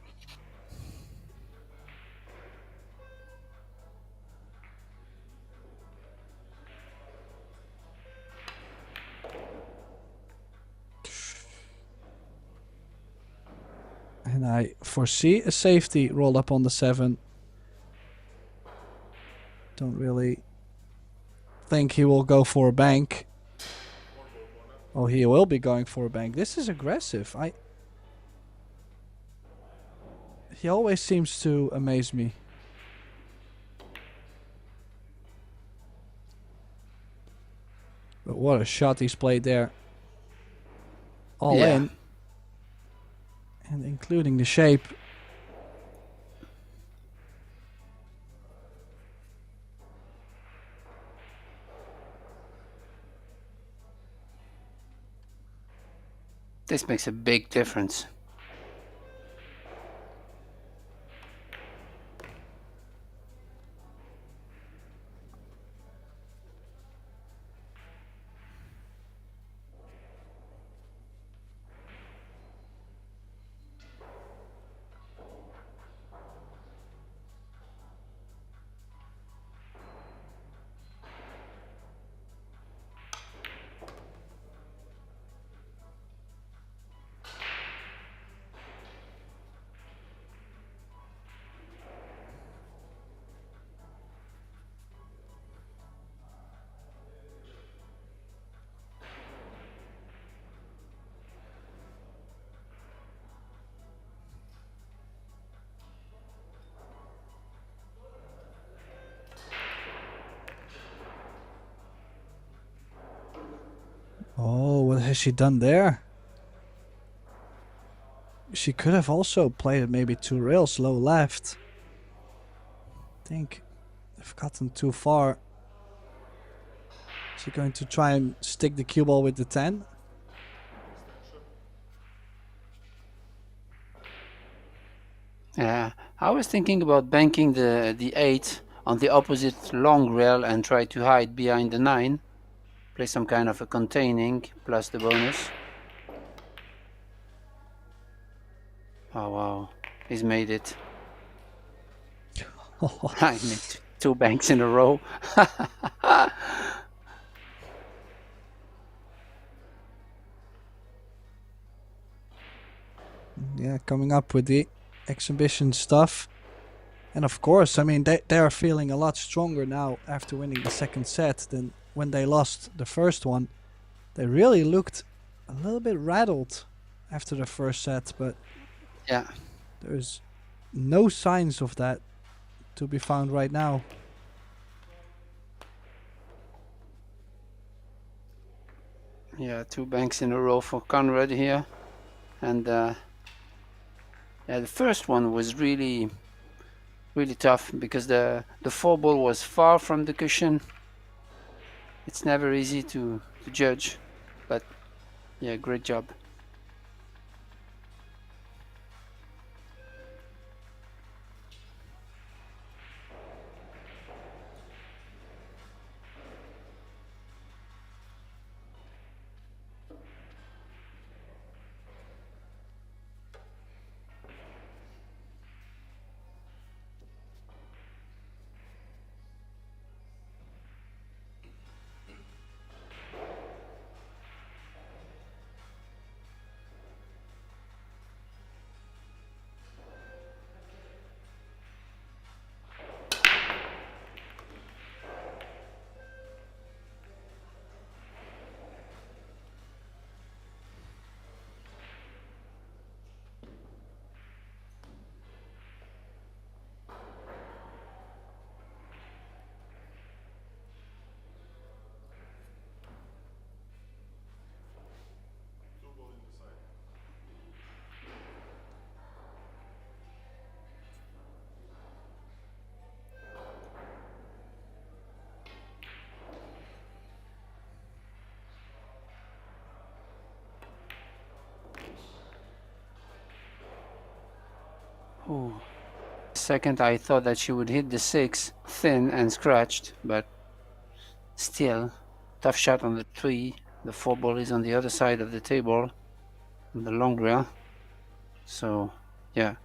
And I foresee a safety roll up on the 7. Don't really think he will go for a bank. Oh, he will be going for a bank. This is aggressive. He always seems to amaze me. But what a shot he's played there. All in. And including the shape. This makes a big difference. Oh, what has she done there? She could have also played it maybe 2 rails low left. I think they've gotten too far. Is she going to try and stick the cue ball with the 10? Yeah, I was thinking about banking the 8 on the opposite long rail and try to hide behind the 9. Play some kind of a containing plus the bonus. Oh wow, he's made it. I made 2 banks in a row. Yeah, coming up with the exhibition stuff. And of course, I mean, they are feeling a lot stronger now after winning the second set than when they lost the first one. They really looked a little bit rattled after the first set, but Yeah, there's no signs of that to be found right now. yeah, 2 banks in a row for Conrad here. And yeah, the first one was really tough because the 4-ball was far from the cushion. It's never easy to judge, but yeah, great job. Ooh. Second, I thought that she would hit the 6 thin and scratched, but still, tough shot on the 3. The 4-ball is on the other side of the table, on the long rail. So, yeah.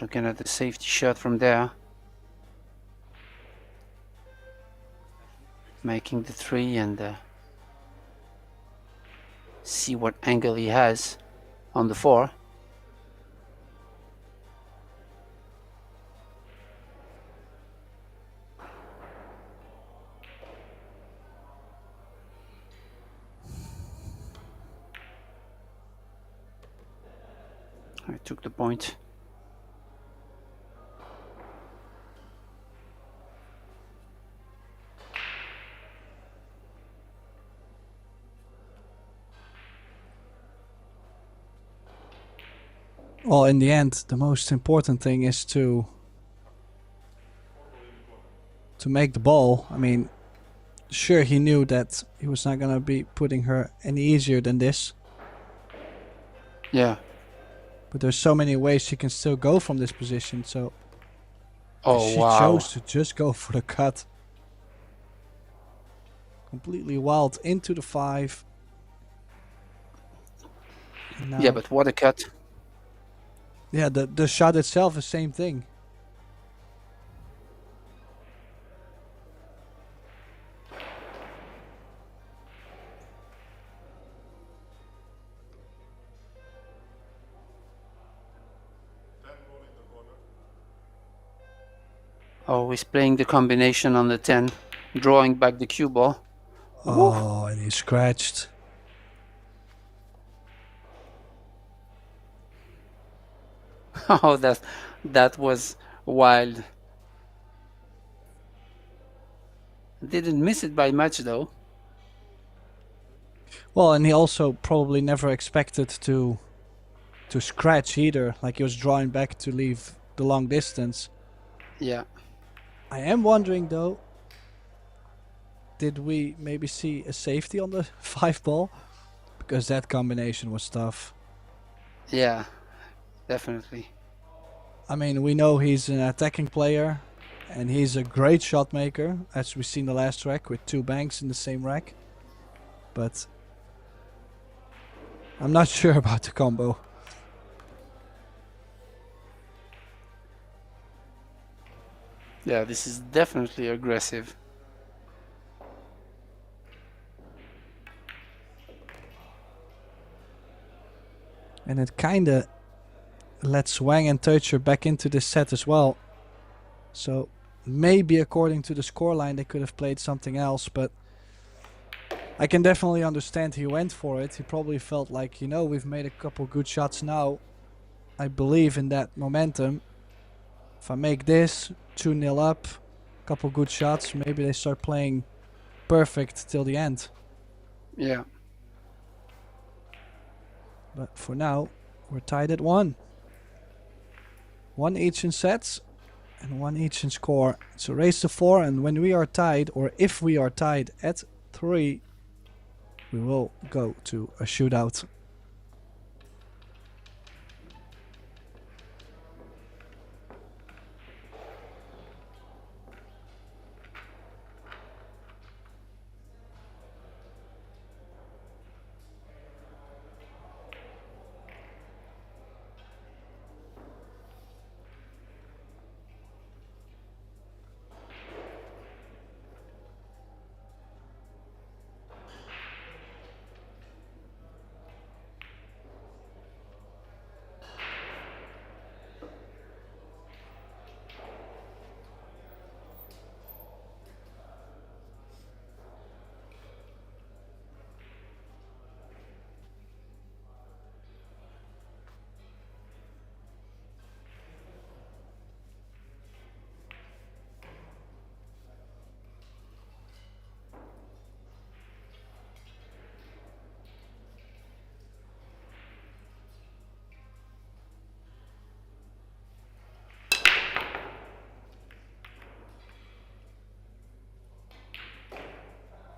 Looking at the safety shot from there. Making the 3 and see what angle he has on the 4. I took the point. Well, in the end, the most important thing is to make the ball. I mean, sure, he knew that he was not gonna be putting her any easier than this, Yeah. but there's so many ways she can still go from this position. So Oh, she wow. chose to just go for the cut. Completely wild into the 5. Now, Yeah, but what a cut. yeah, the shot itself is same thing. Oh, he's playing the combination on the 10, drawing back the cue ball. Oh, and he scratched. Oh, that was wild. Didn't miss it by much though. Well, and he also probably never expected to scratch either. Like he was drawing back to leave the long distance. Yeah. I am wondering though, did we maybe see a safety on the 5-ball? Because that combination was tough. Yeah, definitely. I mean, we know he's an attacking player, and he's a great shot maker, as we've seen the last rack with 2 banks in the same rack. But I'm not sure about the combo. Yeah, this is definitely aggressive. And it kinda lets Wang and Teucher back into this set as well. So maybe according to the scoreline they could have played something else, but I can definitely understand he went for it. He probably felt like, you know, we've made a couple good shots now. I believe in that momentum. If I make this 2-0 up, couple good shots, maybe they start playing perfect till the end. Yeah. But for now, we're tied at 1. 1 each in sets and 1 each in score. It's a race to 4, and when we are tied, or if we are tied at 3, we will go to a shootout.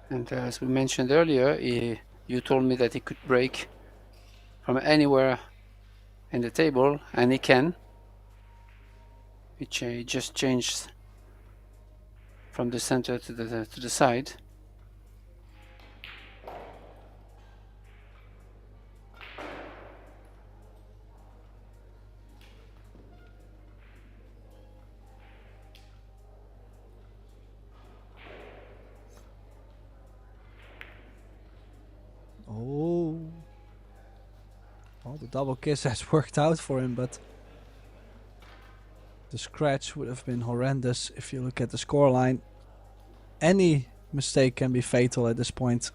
And as we mentioned earlier, you told me that he could break from anywhere in the table, and he can. He just changed from the center to the side. Oh. Well, the double kiss has worked out for him, but the scratch would have been horrendous if you look at the scoreline. Any mistake can be fatal at this point.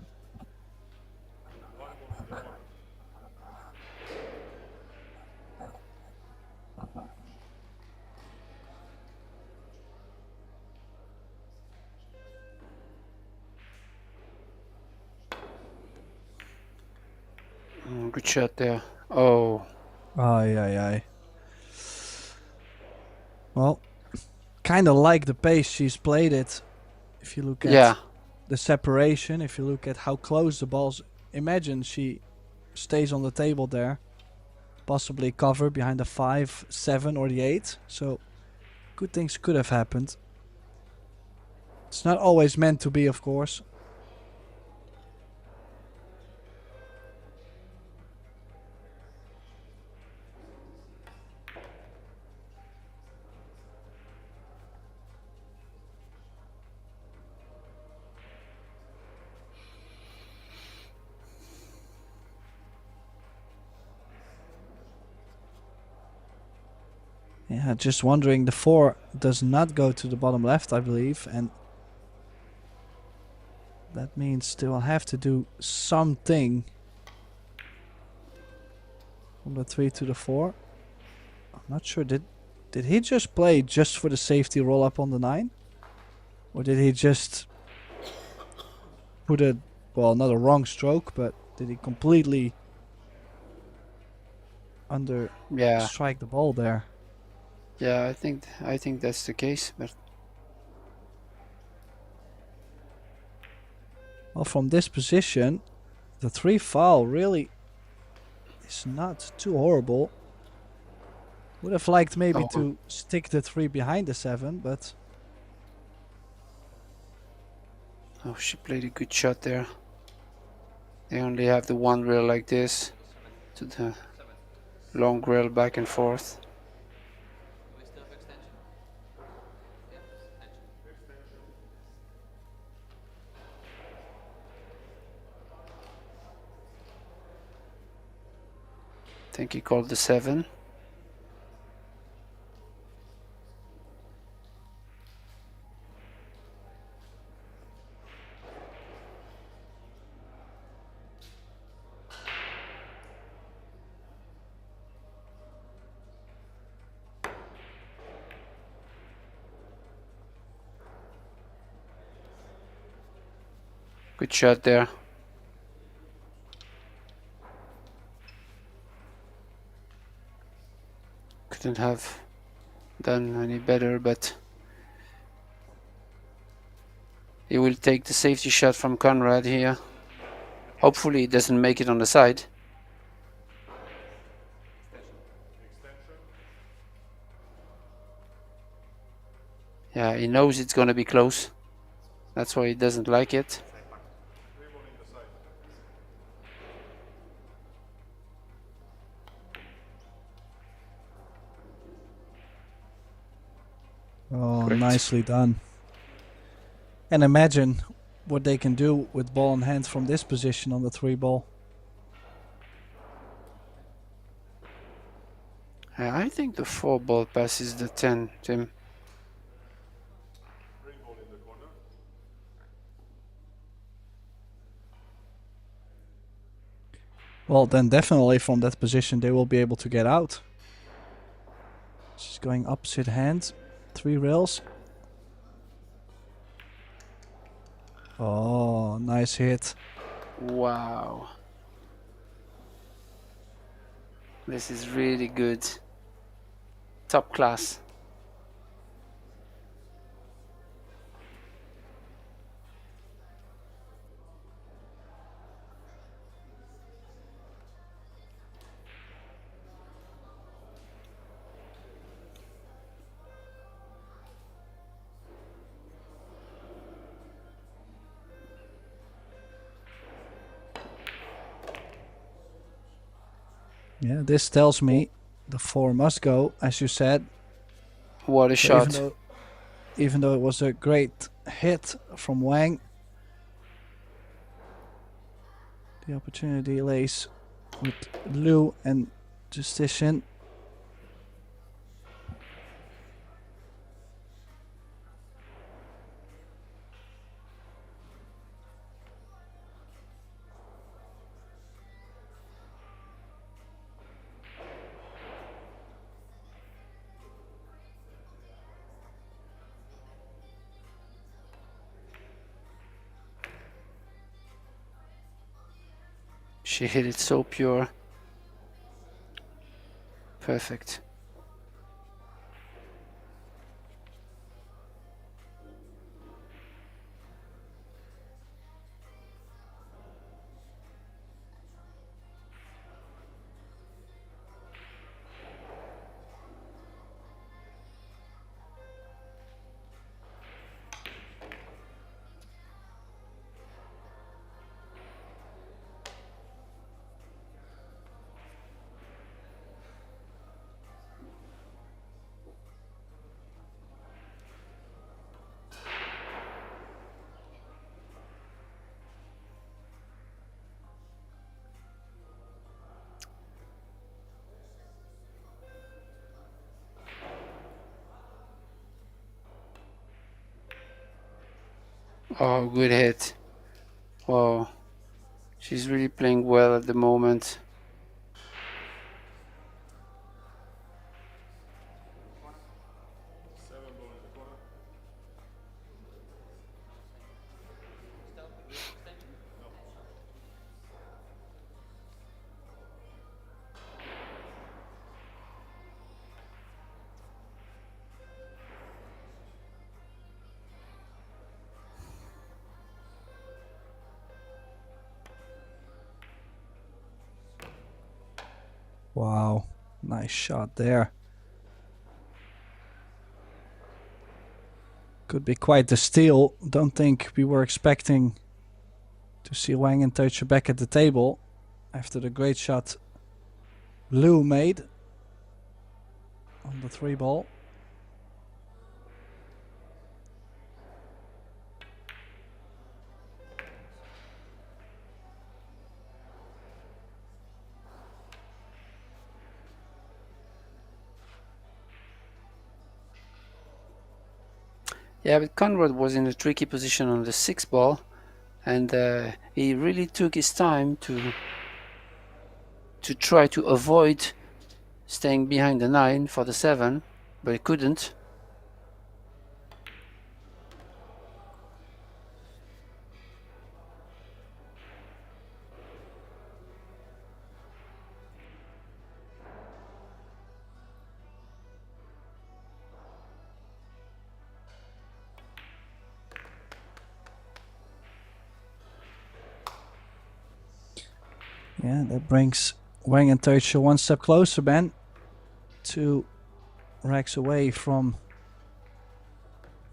Good shot there. Oh. Aye, aye, aye. Well, kind of like the pace she's played it. If you look at the separation, if you look at how close the balls, imagine she stays on the table there, possibly cover behind the 5, 7 or the 8. So good things could have happened. It's not always meant to be, of course. Yeah, just wondering, the 4 does not go to the bottom left, I believe, and that means they will have to do something from the 3 to the 4. I'm not sure, did he just play just for the safety roll up on the 9? Or did he just put a, well, not a wrong stroke, but did he completely strike the ball there? Yeah, I think that's the case, but well, from this position, the 3 foul really is not too horrible. Would have liked maybe Oh, to stick the 3 behind the 7, but oh, she played a good shot there. They only have the one rail like this to the long rail back and forth. I think he called the 7. Good shot there. Couldn't have done any better, but he will take the safety shot from Conrad here. Hopefully he doesn't make it on the side. Yeah, he knows it's going to be close. That's why he doesn't like it. oh, Great. nicely done. And imagine what they can do with ball in hand from this position on the 3 ball. I think the 4 ball passes the 10, Tim. Well, then definitely from that position they will be able to get out. She's going opposite hand. 3 rails. Oh, nice hit. Wow. This is really good. Top class. Yeah, this tells me the 4 must go, as you said. What a So shot. even though it was a great hit from Wang, the opportunity lays with Liu and Justician. She hit it so pure. Perfect. Oh, good hit. Wow. She's really playing well at the moment. Wow, nice shot there. Could be quite the steal. Don't think we were expecting to see Wang and Teucher back at the table after the great shot Liu made on the 3-ball. Yeah, but Conrad was in a tricky position on the 6-ball, and he really took his time to try to avoid staying behind the 9 for the 7, but he couldn't. Yeah, that brings Wang and Teucher one step closer, Ben. 2 racks away from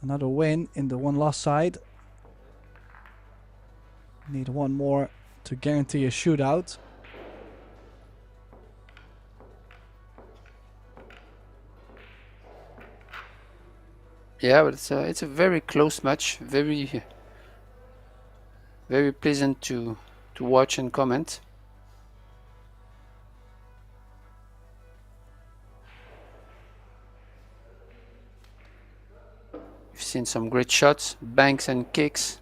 another win in the one loss side. Need one more to guarantee a shootout. Yeah, but it's a very close match, very pleasant to watch and comment. We've seen some great shots, banks and kicks.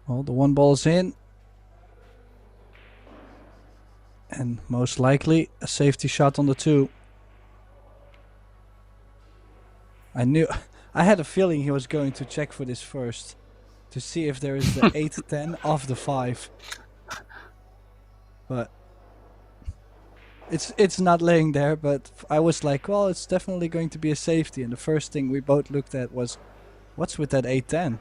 Well, the 1 ball is in. And most likely a safety shot on the 2. I had a feeling he was going to check for this first to see if there is the 8-10 off the 5. But it's not laying there, but I was like, well, it's definitely going to be a safety. And the first thing we both looked at was, what's with that 8-10?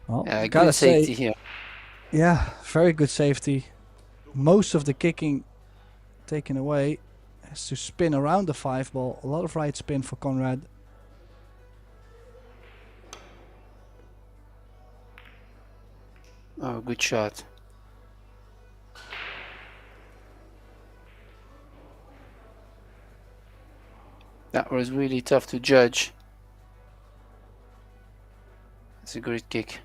Well, Yeah, gotta good safety say, here. yeah, very good safety. Most of the kicking taken away. Has to spin around the 5 ball. A lot of right spin for Conrad. Oh, good shot. That was really tough to judge. It's a great kick.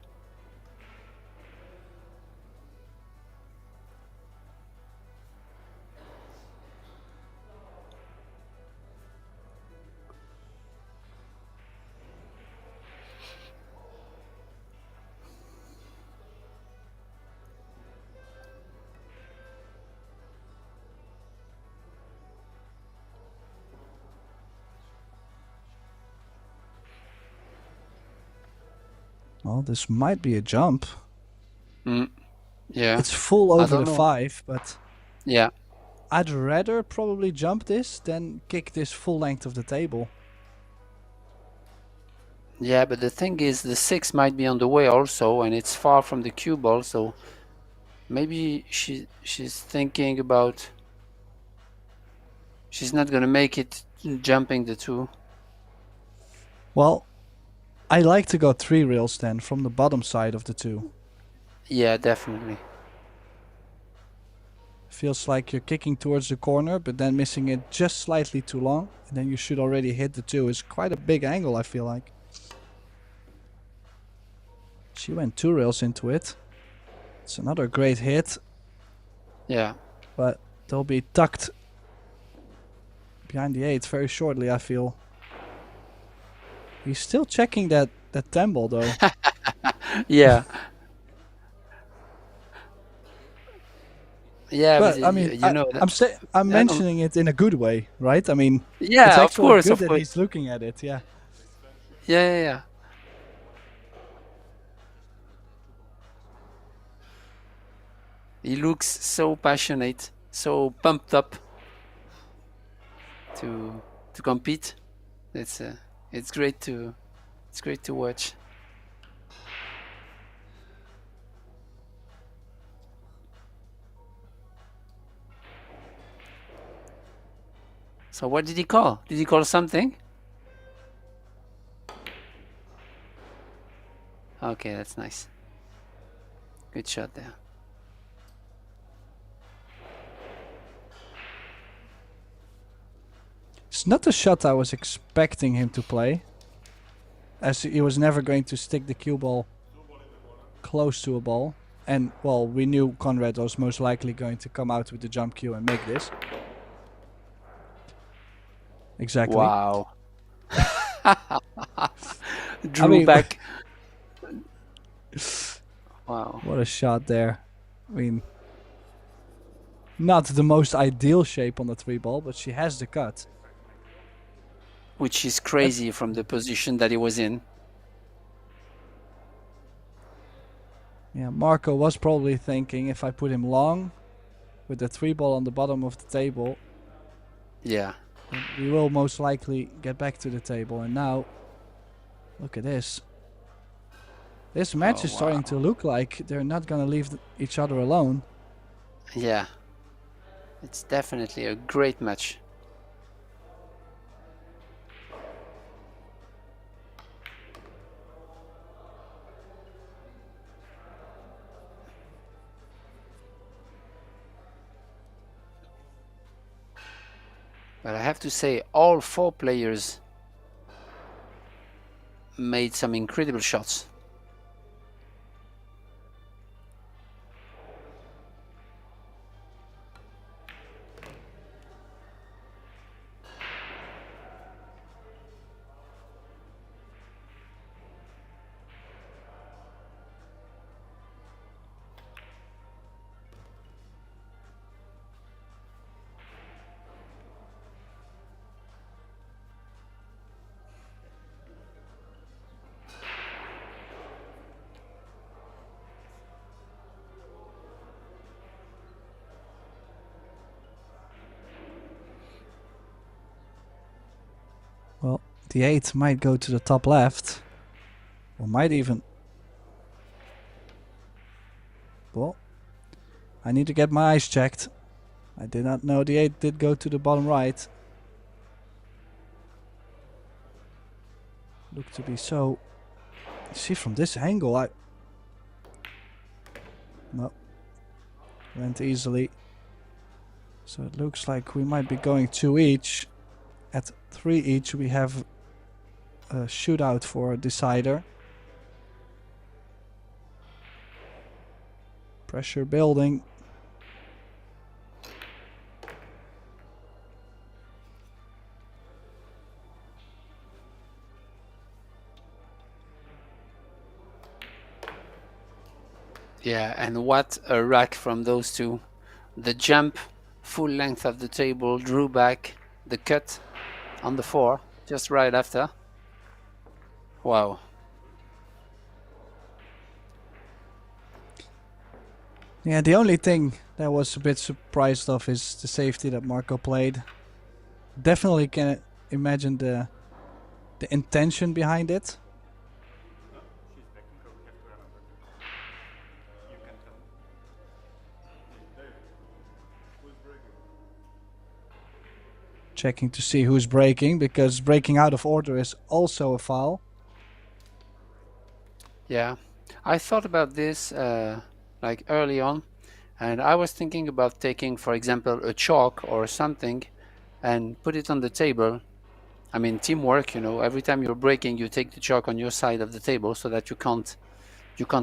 Well, this might be a jump. Yeah. It's full I over don't the know. 5, but Yeah. I'd rather probably jump this than kick this full length of the table. Yeah, but the thing is, the 6 might be on the way also, and it's far from the cue ball, so maybe she's thinking about she's not gonna make it jumping the 2. Well, I like to go 3 reels then from the bottom side of the 2. Yeah, definitely. Feels like you're kicking towards the corner, but then missing it just slightly too long, and then you should already hit the 2. It's quite a big angle, I feel like. She went 2 rails into it. It's another great hit. Yeah. But they'll be tucked behind the 8 very shortly, I feel. He's still checking that 10 ball though. Yeah. Yeah, but But I mean, you know that. I'm I don't. mentioning it in a good way, right? I mean, it's Yeah, of actually course, good of that course. he's looking at it. Yeah. Yeah, yeah, yeah. He looks so passionate, so pumped up to compete. It's uh, it's great to watch. So what did he call? Did he call something? Okay, that's nice. Good shot there. It's not the shot I was expecting him to play, as he was never going to stick the cue ball close to a ball. And, well, we knew Conrad was most likely going to come out with the jump cue and make this. Exactly. Wow. I Drew mean, back. Wow. what a shot there. I mean, not the most ideal shape on the 3-ball, but she has the cut. Which is crazy from the position that he was in. Yeah, Marco was probably thinking if I put him long with the 3-ball on the bottom of the table, Yeah. we will most likely get back to the table. And now, look at this. This match is starting to look like they're not going to leave each other alone. Yeah. It's definitely a great match. But I have to say, all four players made some incredible shots. Well, the 8 might go to the top left. Or might even... Well, I need to get my eyes checked. I did not know the 8 did go to the bottom right. Look to be so... See, from this angle, No. Went easily. So it looks like we might be going 2 each. At 3 each, we have a shootout for a decider. Pressure building. Yeah, and what a rack from those two. The jump, full length of the table, drew back, the cut on the 4, just right after. Wow. Yeah, the only thing that was a bit surprised of is the safety that Marco played. Definitely can imagine the intention behind it. Checking to see who's breaking, because breaking out of order is also a foul. Yeah, I thought about this like early on, and I was thinking about taking, for example, a chalk or something and put it on the table. I mean, teamwork, you know, every time you're breaking, you take the chalk on your side of the table so that you can't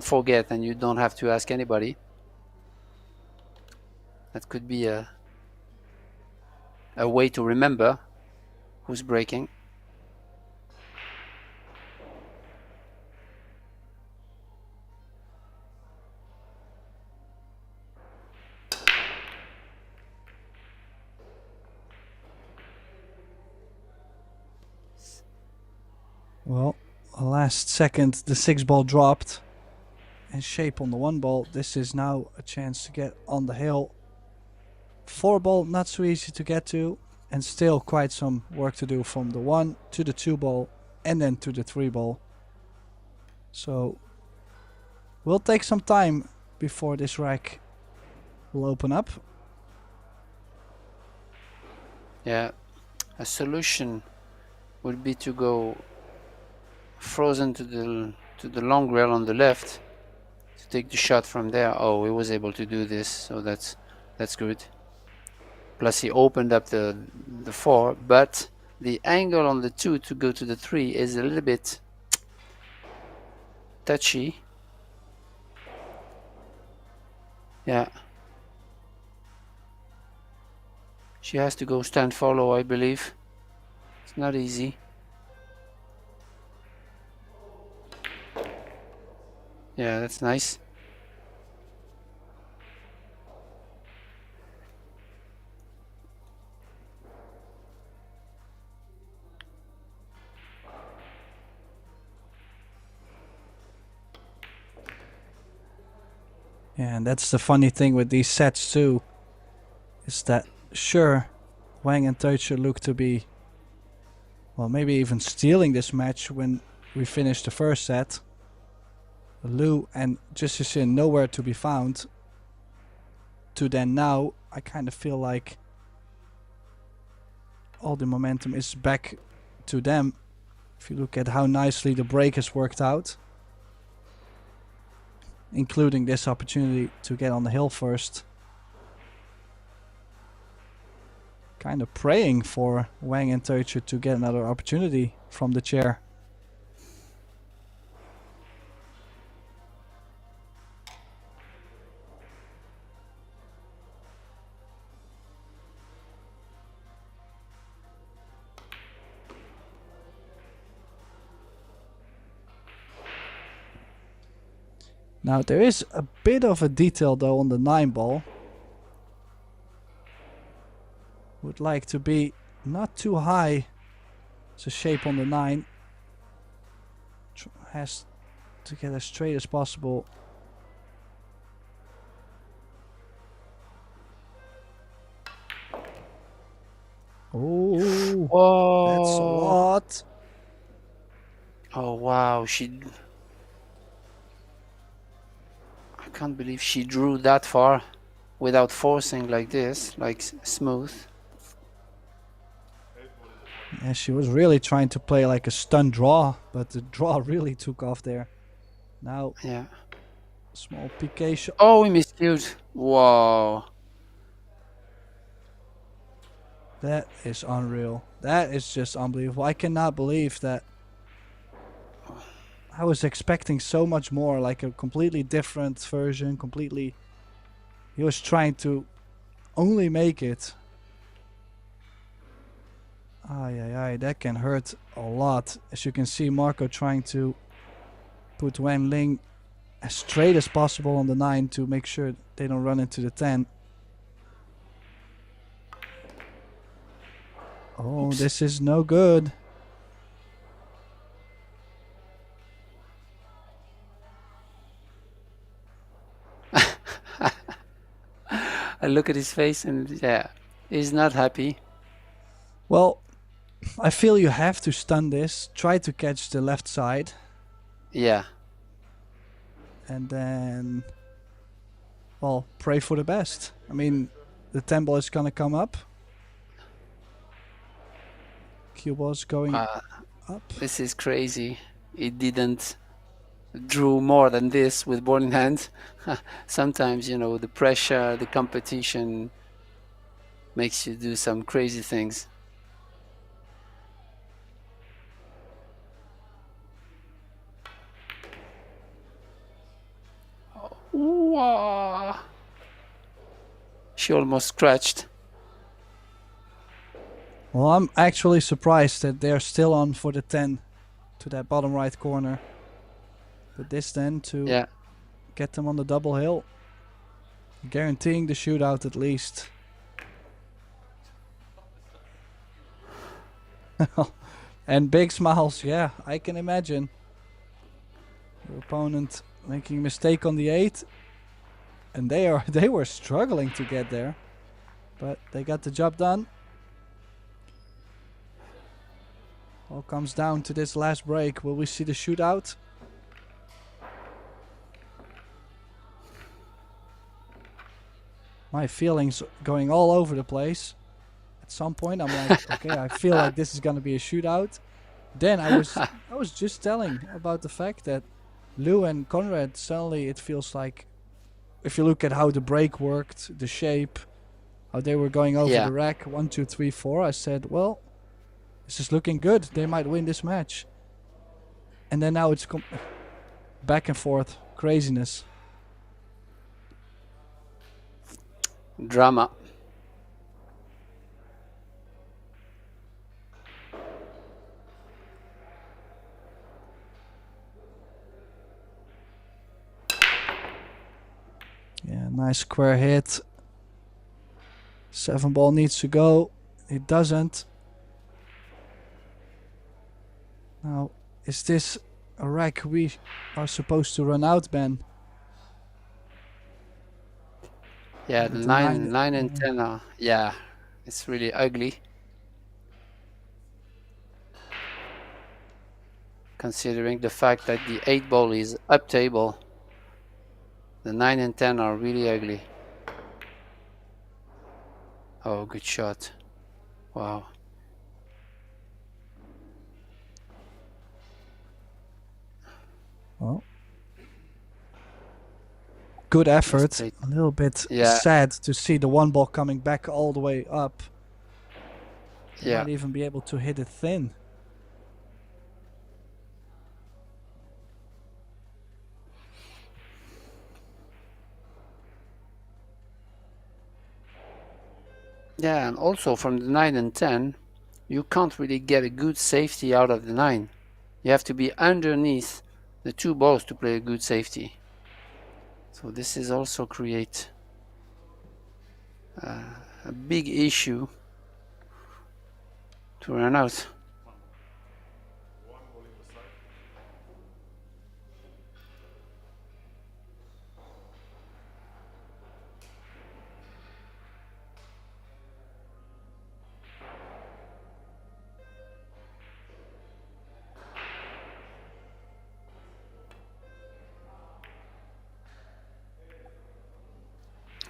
forget and you don't have to ask anybody. That could be a way to remember who's breaking. Well, last second the 6 ball dropped. And shape on the 1 ball. This is now a chance to get on the hill. 4 ball, not so easy to get to. And still quite some work to do from the 1 to the 2 ball. And then to the 3 ball. So will take some time before this rack will open up. Yeah, a solution would be to go frozen to the long rail on the left to take the shot from there. Oh, he was able to do this, so that's good. Plus he opened up the 4, but the angle on the 2 to go to the 3 is a little bit touchy. Yeah. She has to go stand follow, I believe. It's not easy. Yeah, that's nice. Yeah, and that's the funny thing with these sets too. Is that sure, Wang and Teucher look to be, well, maybe even stealing this match when we finish the first set. Liu and Justin nowhere to be found. To then now, I kind of feel like all the momentum is back to them. If you look at how nicely the break has worked out. Including this opportunity to get on the hill first. Kind of praying for Wang and Teucher to get another opportunity from the chair. Now there is a bit of a detail though on the 9 ball. Would like to be not too high. It's a shape on the 9. Has to get as straight as possible. Oh, whoa! That's a lot. Oh wow, I can't believe she drew that far without forcing like this, like smooth. Yeah, she was really trying to play like a stun draw, but the draw really took off there. Now, yeah. Small PK shot. Oh, we miscued. Whoa. That is unreal. That is just unbelievable. I cannot believe that. I was expecting so much more, like a completely different version, completely. He was trying to only make it. Ay, that can hurt a lot. As you can see, Marco trying to put Wen Ling as straight as possible on the 9 to make sure they don't run into the 10. Oh, oops. This is no good. I look at his face and yeah, he's not happy. Well, I feel you have to stun this. Try to catch the left side. Yeah. And then, well, pray for the best. I mean, the 10 ball is gonna come up. Cue ball is going up. This is crazy. He didn't drew more than this with ball in hand. Sometimes, you know, the pressure, the competition makes you do some crazy things. Wow. She almost scratched. Well, I'm actually surprised that they're still on for the 10 to that bottom right corner. But this then to get them on the double hill. Guaranteeing the shootout at least. And big smiles, yeah, I can imagine. Your opponent making a mistake on the 8. And they were struggling to get there. But they got the job done. All comes down to this last break. Will we see the shootout? My feelings going all over the place. At some point, I'm like, okay, I feel like this is gonna be a shootout. Then I was just telling about the fact that Lou and Conrad, suddenly it feels like, if you look at how the break worked, the shape, how they were going over Yeah. the rack, 1, 2, 3, 4. I said, well, this is looking good. They might win this match. And then now it's back and forth craziness. Drama. Yeah, nice square hit. 7 ball needs to go. It doesn't. Now, is this a rack we are supposed to run out, Ben? Yeah, With the the 9. 9 and 10 are, yeah, it's really ugly. Considering the fact that the 8 ball is up table, the 9 and 10 are really ugly. Oh, good shot. Wow. Well, good effort. A little bit Yeah. sad to see the 1 ball coming back all the way up. They Yeah. might even be able to hit it thin. Yeah, and also from the 9 and 10, you can't really get a good safety out of the 9. You have to be underneath the 2 balls to play a good safety. So this is also create a big issue to run out.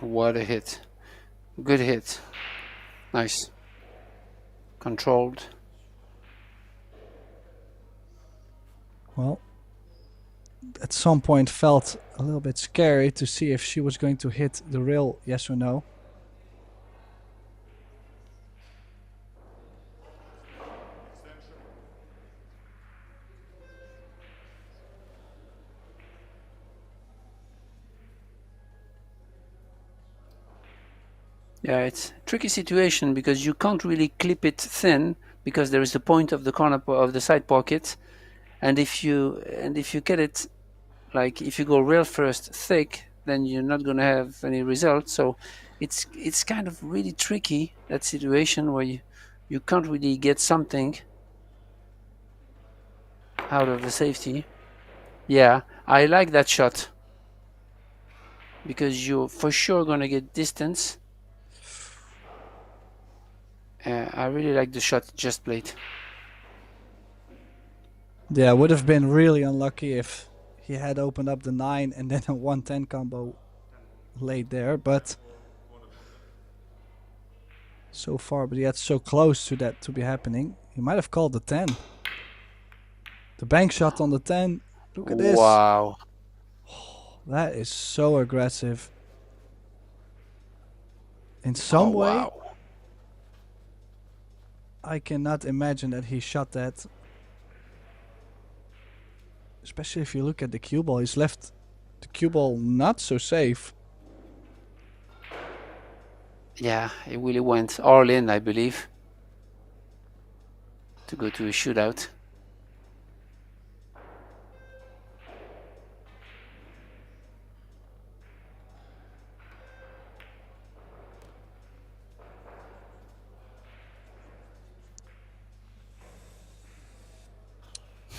What a hit. Good hit. Nice. Controlled. Well, at some point felt a little bit scary to see if she was going to hit the rail, yes or no. Yeah, it's a tricky situation because you can't really clip it thin because there is the point of the corner of the side pocket, and if you get it, like if you go real first thick, then you're not going to have any result. So it's kind of really tricky, that situation where you can't really get something out of the safety. Yeah, I like that shot because you're for sure going to get distance. I really like the shot just played. Yeah, would have been really unlucky if he had opened up the 9 and then a 1-10 combo laid there, but so far, but yet so close to that to be happening. He might have called the 10. The bank shot on the 10. Look at this. Wow. That is so aggressive. In some way, wow. I cannot imagine that he shot that. Especially if you look at the cue ball. He's left the cue ball not so safe. Yeah, it really went all in, I believe, to go to a shootout.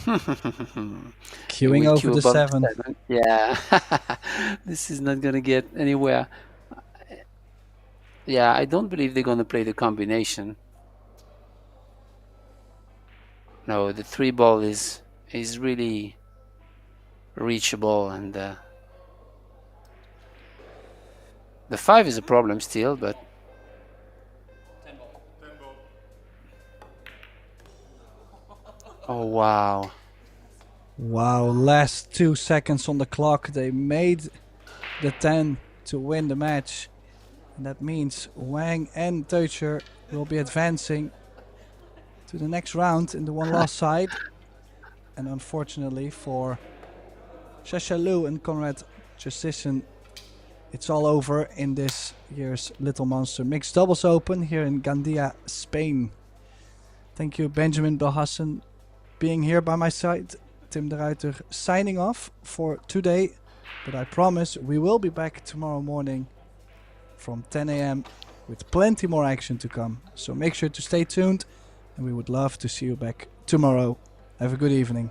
He Queuing will over queue the above 7. 7. Yeah. This is not gonna get anywhere. Yeah, I don't believe they're gonna play the combination. No, the 3 ball is really reachable, and the 5 is a problem still, but oh wow. Wow, last 2 seconds on the clock. They made the 10 to win the match. And that means Wang and Teucher will be advancing to the next round in the one loss side. And unfortunately for Shashalu and Conrad Justician, it's all over in this year's Little Monster Mixed Doubles Open here in Gandia, Spain. Thank you, Benjamin Belhassen, being here by my side. Tim de Ruiter signing off for today. But I promise we will be back tomorrow morning from 10 a.m. with plenty more action to come. So make sure to stay tuned, and we would love to see you back tomorrow. Have a good evening.